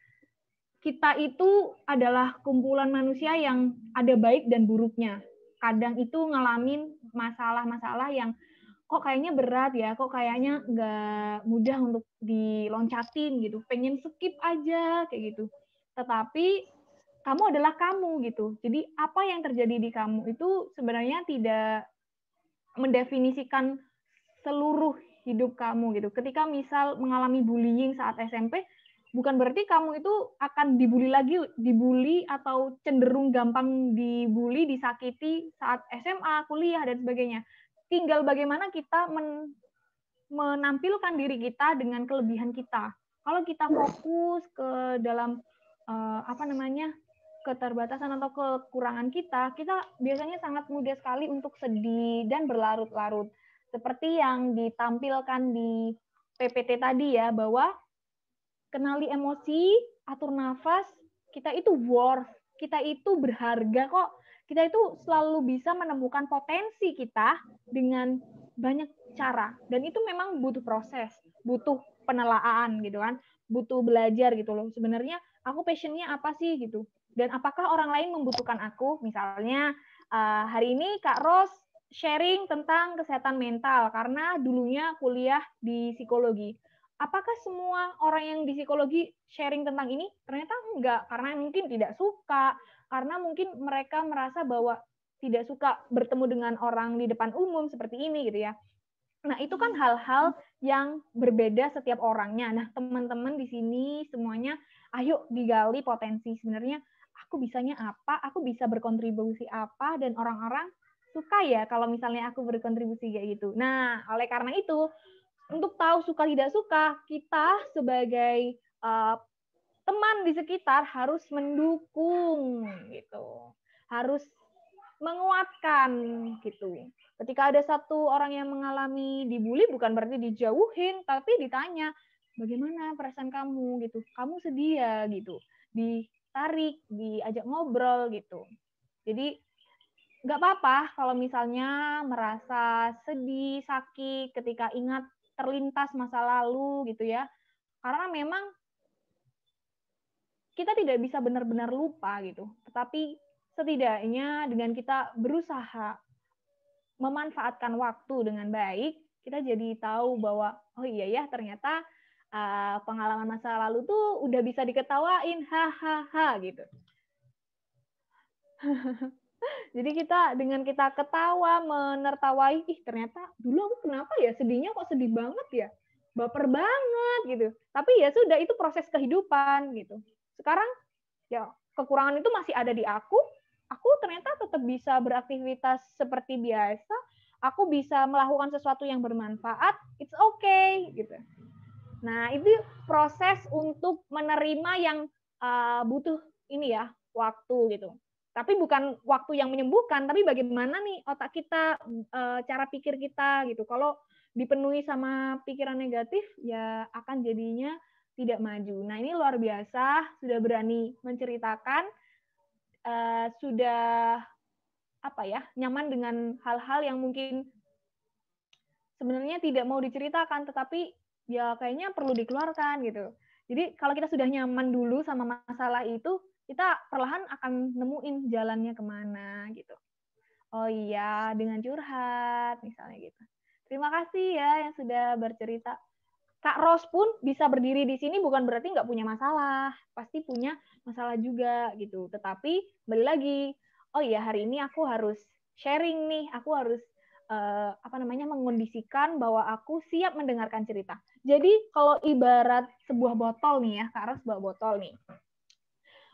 Kita itu adalah kumpulan manusia yang ada baik dan buruknya. Kadang itu ngalamin masalah-masalah yang kok kayaknya berat ya, kok kayaknya nggak mudah untuk diloncatin gitu, pengen skip aja kayak gitu. Tetapi kamu adalah kamu gitu. Jadi apa yang terjadi di kamu itu sebenarnya tidak mendefinisikan seluruh hidup kamu gitu. Ketika misal mengalami bullying saat SMP, bukan berarti kamu itu akan dibully atau cenderung gampang dibully, disakiti saat SMA, kuliah, dan sebagainya. Tinggal bagaimana kita menampilkan diri kita dengan kelebihan kita. Kalau kita fokus ke dalam keterbatasan atau kekurangan kita biasanya sangat mudah sekali untuk sedih dan berlarut-larut. Seperti yang ditampilkan di PPT tadi ya, bahwa kenali emosi, atur nafas, kita itu worth, kita itu berharga kok. Kita itu selalu bisa menemukan potensi kita dengan banyak cara. Dan itu memang butuh proses, butuh penelaan gitu kan, butuh belajar gitu loh. Sebenarnya aku passionnya apa sih gitu. Dan apakah orang lain membutuhkan aku? Misalnya hari ini Kak Ros sharing tentang kesehatan mental karena dulunya kuliah di psikologi. Apakah semua orang yang di psikologi sharing tentang ini? Ternyata enggak, karena mungkin tidak suka, karena mungkin mereka merasa bahwa tidak suka bertemu dengan orang di depan umum seperti ini gitu ya. Nah, itu kan hal-hal yang berbeda setiap orangnya. Nah, teman-teman di sini semuanya ayo digali potensi sebenarnya aku bisanya apa, aku bisa berkontribusi apa, dan orang-orang suka ya kalau misalnya aku berkontribusi kayak gitu. Nah, oleh karena itu untuk tahu suka tidak suka, kita sebagai teman di sekitar harus mendukung gitu, harus menguatkan gitu. Ketika ada satu orang yang mengalami dibully, bukan berarti dijauhin, tapi ditanya bagaimana perasaan kamu gitu, kamu sedih ya gitu. ditarik, diajak ngobrol gitu. Jadi nggak apa-apa kalau misalnya merasa sedih, sakit ketika ingat terlintas masa lalu gitu ya. Karena memang kita tidak bisa benar-benar lupa gitu. Tetapi setidaknya dengan kita berusaha memanfaatkan waktu dengan baik, kita jadi tahu bahwa oh iya ya ternyata pengalaman masa lalu tuh udah bisa diketawain, hahaha gitu. Jadi dengan kita ketawa, menertawai, ih ternyata dulu aku kenapa ya sedihnya kok sedih banget ya, baper banget gitu. Tapi ya sudah, itu proses kehidupan gitu. Sekarang ya kekurangan itu masih ada di aku ternyata tetap bisa beraktivitas seperti biasa, aku bisa melakukan sesuatu yang bermanfaat, it's okay gitu. Nah itu proses untuk menerima yang butuh ini ya, waktu gitu. Tapi bukan waktu yang menyembuhkan, tapi bagaimana nih otak kita, cara pikir kita gitu. Kalau dipenuhi sama pikiran negatif, ya akan jadinya tidak maju. Nah ini luar biasa, sudah berani menceritakan, sudah nyaman dengan hal-hal yang mungkin sebenarnya tidak mau diceritakan, tetapi ya kayaknya perlu dikeluarkan gitu. Jadi kalau kita sudah nyaman dulu sama masalah itu, kita perlahan akan nemuin jalannya kemana gitu. Oh iya, dengan curhat misalnya gitu. Terima kasih ya yang sudah bercerita. Kak Ros pun bisa berdiri di sini bukan berarti nggak punya masalah. Pasti punya masalah juga gitu. Tetapi balik lagi, oh iya hari ini aku harus sharing nih, aku harus mengondisikan bahwa aku siap mendengarkan cerita. Jadi kalau ibarat sebuah botol nih ya, Kak Ros bawa botol nih.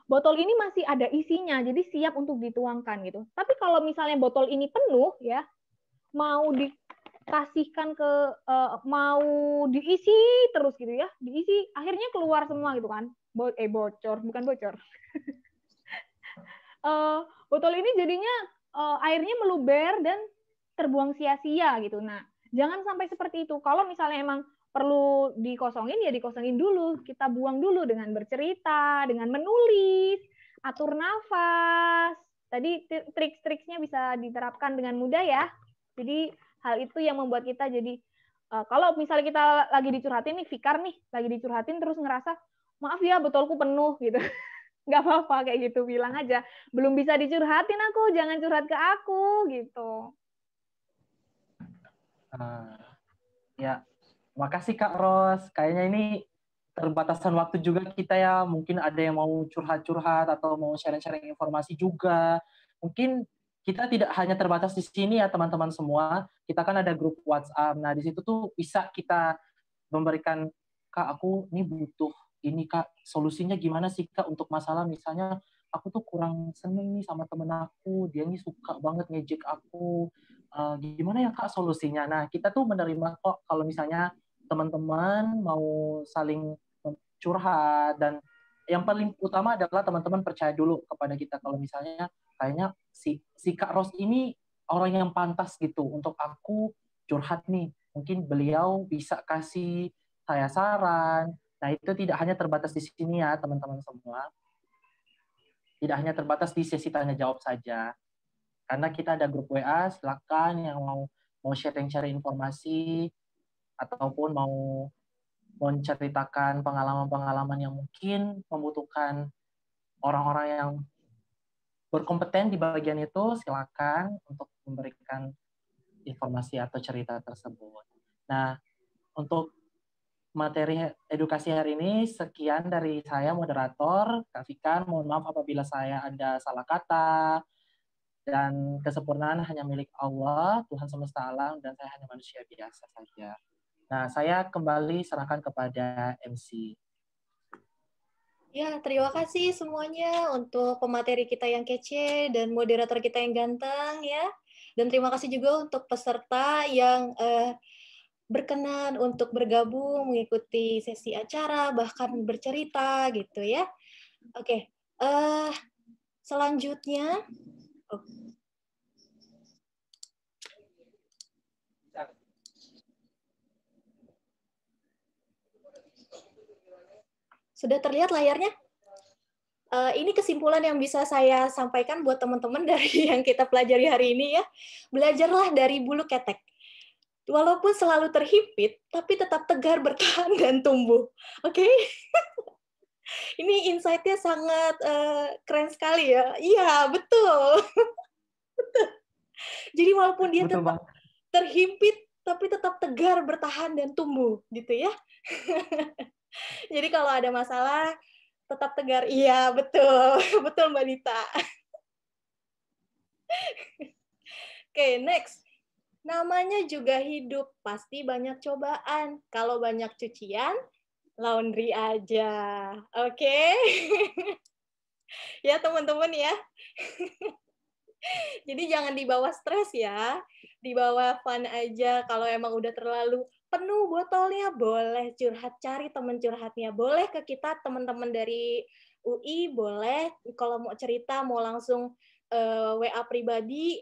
Botol ini masih ada isinya, jadi siap untuk dituangkan gitu. Tapi kalau misalnya botol ini penuh ya, mau dikasihkan ke mau diisi terus gitu ya, diisi akhirnya keluar semua gitu kan. Bocor, bukan bocor. Botol ini jadinya airnya meluber dan terbuang sia-sia gitu. Nah, jangan sampai seperti itu. Kalau misalnya emang perlu dikosongin, ya dikosongin dulu. Kita buang dulu dengan bercerita, dengan menulis, atur nafas. Tadi trik-triknya bisa diterapkan dengan mudah ya. Jadi hal itu yang membuat kita jadi, kalau misalnya kita lagi dicurhatin nih, Fikar nih, lagi dicurhatin terus ngerasa, maaf ya botolku penuh gitu. Nggak apa-apa kayak gitu, bilang aja. Belum bisa dicurhatin aku, jangan curhat ke aku gitu. Ya, makasih Kak Ros. Kayaknya ini terbatasan waktu juga kita ya. Mungkin ada yang mau curhat-curhat atau mau sharing-sharing informasi juga. Mungkin kita tidak hanya terbatas di sini ya teman-teman semua. Kita kan ada grup WhatsApp. Nah, di situ tuh bisa kita memberikan, Kak aku ini butuh ini Kak, solusinya gimana sih Kak untuk masalah misalnya aku tuh kurang seneng nih sama temen aku, dia nih suka banget ngejek aku. Gimana ya Kak solusinya? Nah, kita tuh menerima kok kalau misalnya teman-teman mau saling curhat, dan yang paling utama adalah teman-teman percaya dulu kepada kita kalau misalnya kayaknya si Kak Ros ini orang yang pantas gitu untuk aku curhat nih. Mungkin beliau bisa kasih saya saran. Nah, itu tidak hanya terbatas di sini ya teman-teman semua. Tidak hanya terbatas di sesi tanya jawab saja. Karena kita ada grup WA, silakan yang mau sharing-sharing informasi ataupun mau menceritakan pengalaman-pengalaman yang mungkin membutuhkan orang-orang yang berkompeten di bagian itu, silakan untuk memberikan informasi atau cerita tersebut. Nah, untuk materi edukasi hari ini sekian dari saya moderator Kak Fikar. Mohon maaf apabila saya ada salah kata, dan kesempurnaan hanya milik Allah, Tuhan semesta alam, dan saya hanya manusia biasa saja. Nah, saya kembali serahkan kepada MC. Ya, terima kasih semuanya untuk pemateri kita yang kece dan moderator kita yang ganteng ya. Dan terima kasih juga untuk peserta yang berkenan untuk bergabung, mengikuti sesi acara, bahkan bercerita gitu ya. Oke, selanjutnya, sudah terlihat layarnya? Ini kesimpulan yang bisa saya sampaikan buat teman-teman dari yang kita pelajari hari ini ya. Belajarlah dari bulu ketek. Walaupun selalu terhimpit, tapi tetap tegar, bertahan, dan tumbuh. Oke? Ini insight-nya sangat keren sekali ya. Iya, betul. Betul. Jadi walaupun dia Betul, tetap terhimpit, tapi tetap tegar, bertahan, dan tumbuh, gitu ya. Jadi kalau ada masalah, tetap tegar. Iya, betul. Betul, Mbak Dita. Oke, next. Namanya juga hidup, pasti banyak cobaan. Kalau banyak cucian, laundry aja. Oke? Ya, teman-teman ya. Jadi jangan dibawa stres ya, dibawa fun aja. Kalau emang udah terlalu penuh botolnya, boleh curhat, cari teman curhatnya. Boleh ke kita, teman-teman dari UI, boleh. Kalau mau cerita, mau langsung WA pribadi,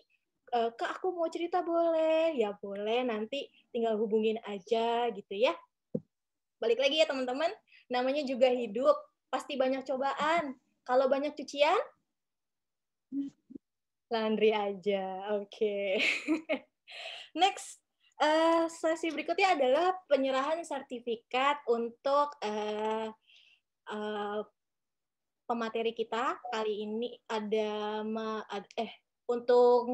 Kak, aku mau cerita boleh. Ya boleh, nanti tinggal hubungin aja gitu ya. Balik lagi ya teman-teman, namanya juga hidup, pasti banyak cobaan. Kalau banyak cucian, laundry aja. Oke. Next, sesi berikutnya adalah penyerahan sertifikat untuk pemateri kita. Kali ini ada untuk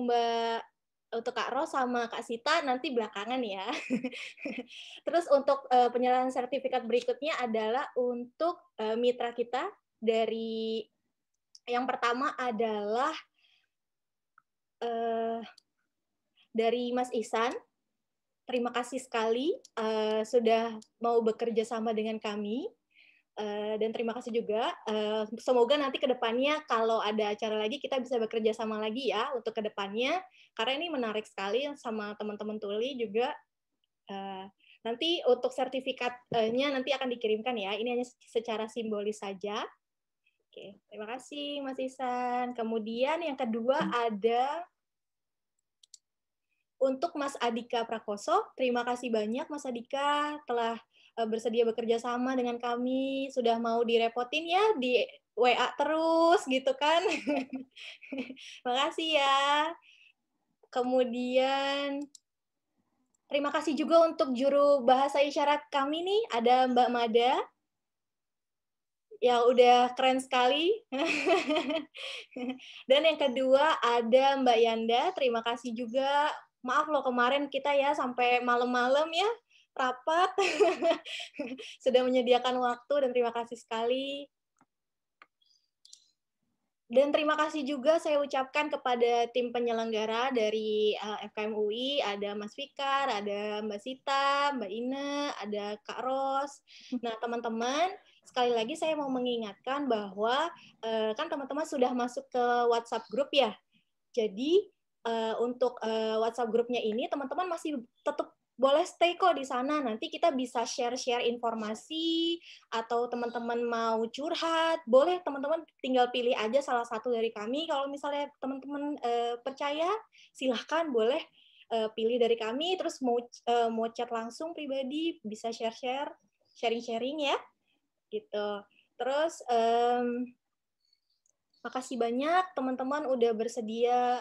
Kak Ros sama Kak Sita nanti belakangan ya. Terus untuk penyerahan sertifikat berikutnya adalah untuk mitra kita. Dari yang pertama adalah dari Mas Ihsan. Terima kasih sekali sudah mau bekerja sama dengan kami. Dan terima kasih juga. Semoga nanti ke depannya kalau ada acara lagi kita bisa bekerja sama lagi ya untuk ke depannya. Karena ini menarik sekali sama teman-teman tuli juga. Nanti untuk sertifikatnya nanti akan dikirimkan ya. Ini hanya secara simbolis saja. Oke, terima kasih Mas Ihsan. Kemudian yang kedua ada untuk Mas Adika Prakoso. Terima kasih banyak Mas Adika telah bersedia bekerja sama dengan kami. Sudah mau direpotin ya di WA terus gitu kan. Terima kasih ya. Kemudian terima kasih juga untuk juru bahasa isyarat kami nih, ada Mbak Mada. Ya udah keren sekali. Dan yang kedua ada Mbak Yanda, terima kasih juga. Maaf loh kemarin kita ya sampai malam-malam ya rapat. Sudah menyediakan waktu dan terima kasih sekali. Dan terima kasih juga saya ucapkan kepada tim penyelenggara dari FKM UI, ada Mas Fikar, ada Mbak Sita, Mbak Ina, ada Kak Ros. Nah, teman-teman, sekali lagi saya mau mengingatkan bahwa kan teman-teman sudah masuk ke WhatsApp group ya. Jadi untuk WhatsApp grupnya ini teman-teman masih tetap boleh stay kok di sana. Nanti kita bisa share-share informasi atau teman-teman mau curhat, boleh teman-teman tinggal pilih aja salah satu dari kami. Kalau misalnya teman-teman percaya, silahkan boleh pilih dari kami. Terus mau chat langsung pribadi, bisa share-share, sharing-sharing ya. Gitu. Terus makasih banyak teman-teman udah bersedia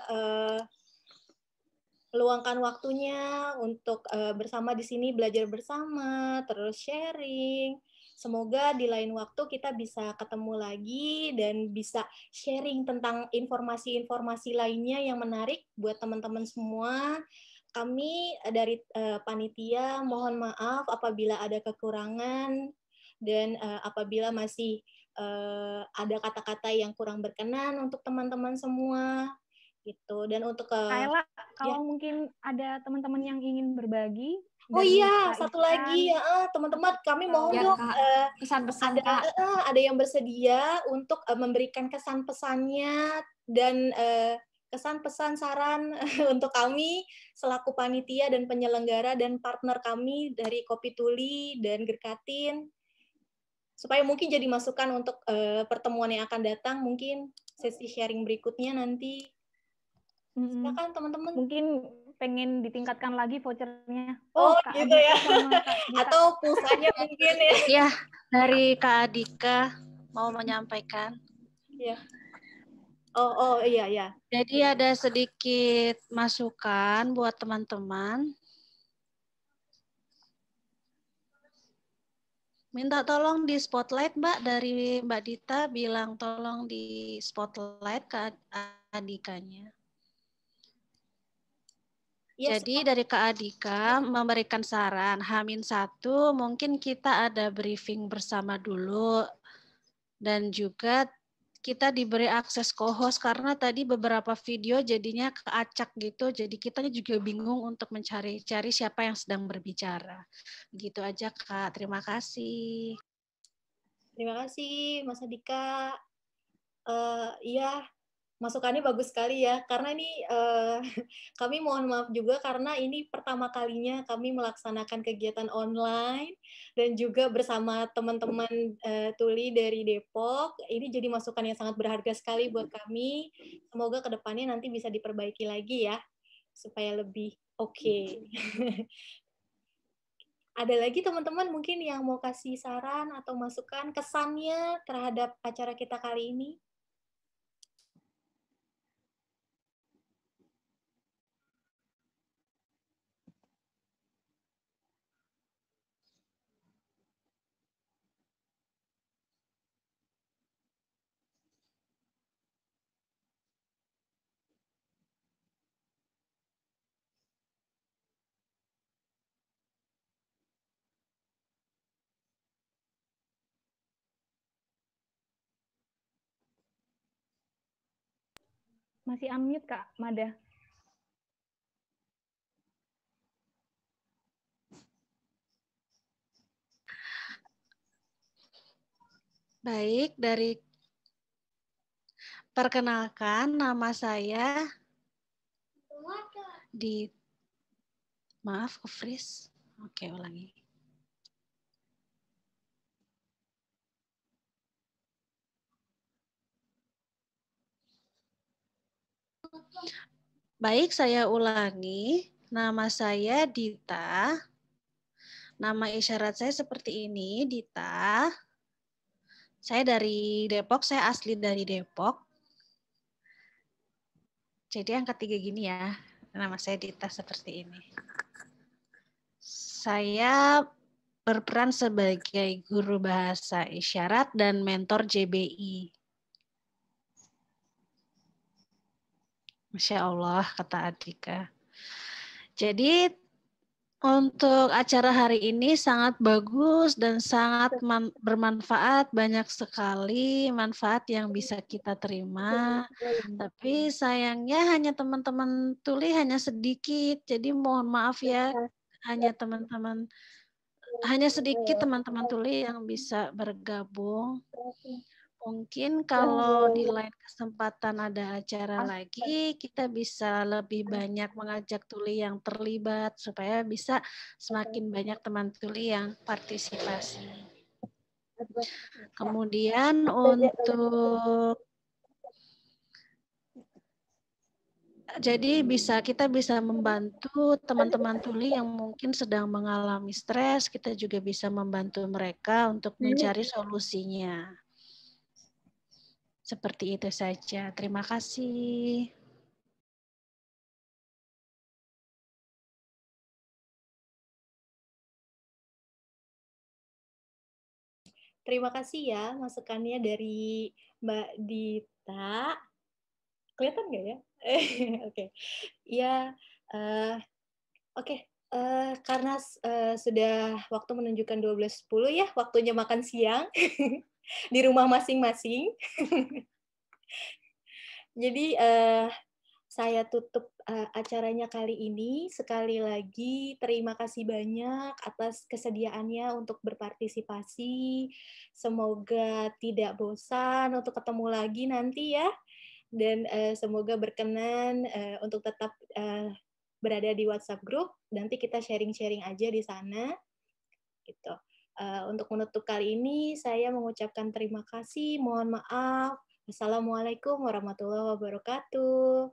luangkan waktunya untuk bersama di sini, belajar bersama, terus sharing. Semoga di lain waktu kita bisa ketemu lagi dan bisa sharing tentang informasi-informasi lainnya yang menarik buat teman-teman semua. Kami dari panitia mohon maaf apabila ada kekurangan dan apabila masih ada kata-kata yang kurang berkenan untuk teman-teman semua. Gitu. Dan untuk Kayla, kalau mungkin ada teman-teman yang ingin berbagi. Oh iya, satu lagi ya, teman-teman, kami mohon ya, dong pesan-pesan ada yang bersedia untuk memberikan kesan-pesannya dan kesan-pesan saran untuk kami selaku panitia dan penyelenggara dan partner kami dari Kopi Tuli dan Gerkatin, supaya mungkin jadi masukan untuk pertemuan yang akan datang, mungkin sesi sharing berikutnya nanti. Silakan teman-teman. Mungkin pengen ditingkatkan lagi vouchernya. Oh gitu ya. Atau pulsanya mungkin ya. Ya, dari Kak Adika mau menyampaikan. Ya. Oh iya. Jadi ada sedikit masukan buat teman-teman. Minta tolong di spotlight, Mbak, dari Mbak Dita bilang tolong di spotlight ke adikanya. Yes. Jadi dari Kak Adika memberikan saran, H-1 mungkin kita ada briefing bersama dulu. Dan juga kita diberi akses co-host karena tadi beberapa video jadinya keacak gitu. Jadi kita juga bingung untuk mencari-cari siapa yang sedang berbicara. Gitu aja Kak, terima kasih. Terima kasih Mas Adika. Iya, masukannya bagus sekali ya, karena ini kami mohon maaf juga karena ini pertama kalinya kami melaksanakan kegiatan online dan juga bersama teman-teman tuli dari Depok. Ini jadi masukan yang sangat berharga sekali buat kami. Semoga kedepannya nanti bisa diperbaiki lagi ya, supaya lebih oke. Ada lagi teman-teman mungkin yang mau kasih saran atau masukan kesannya terhadap acara kita kali ini? Masih unmute, Kak Mada. Baik, dari perkenalkan nama saya maaf, freeze. Oke, ulangi. Baik, saya ulangi. Nama saya Dita. Nama isyarat saya seperti ini, Dita. Saya dari Depok, saya asli dari Depok. Jadi yang ketiga gini ya, nama saya Dita seperti ini. Saya berperan sebagai guru bahasa isyarat dan mentor JBI. Masya Allah, kata Adika. Jadi untuk acara hari ini sangat bagus dan sangat bermanfaat, banyak sekali manfaat yang bisa kita terima. Tapi sayangnya hanya teman-teman tuli hanya sedikit, jadi mohon maaf ya, hanya sedikit teman-teman tuli yang bisa bergabung. Mungkin kalau di lain kesempatan ada acara lagi, kita bisa lebih banyak mengajak tuli yang terlibat supaya bisa semakin banyak teman tuli yang partisipasi. Kemudian untuk jadi kita bisa membantu teman-teman tuli yang mungkin sedang mengalami stres, kita juga bisa membantu mereka untuk mencari solusinya. Seperti itu saja. Terima kasih. Terima kasih ya masukannya dari Mbak Dita. Kelihatan nggak ya? Oke. Ya, oke. Karena sudah waktu menunjukkan 12.10 ya, waktunya makan siang di rumah masing-masing. Jadi saya tutup acaranya kali ini. Sekali lagi terima kasih banyak atas kesediaannya untuk berpartisipasi. Semoga tidak bosan untuk ketemu lagi nanti ya. Dan semoga berkenan untuk tetap berada di WhatsApp group. Nanti kita sharing-sharing aja di sana. Gitu. Untuk menutup kali ini, saya mengucapkan terima kasih. Mohon maaf. Wassalamualaikum warahmatullahi wabarakatuh.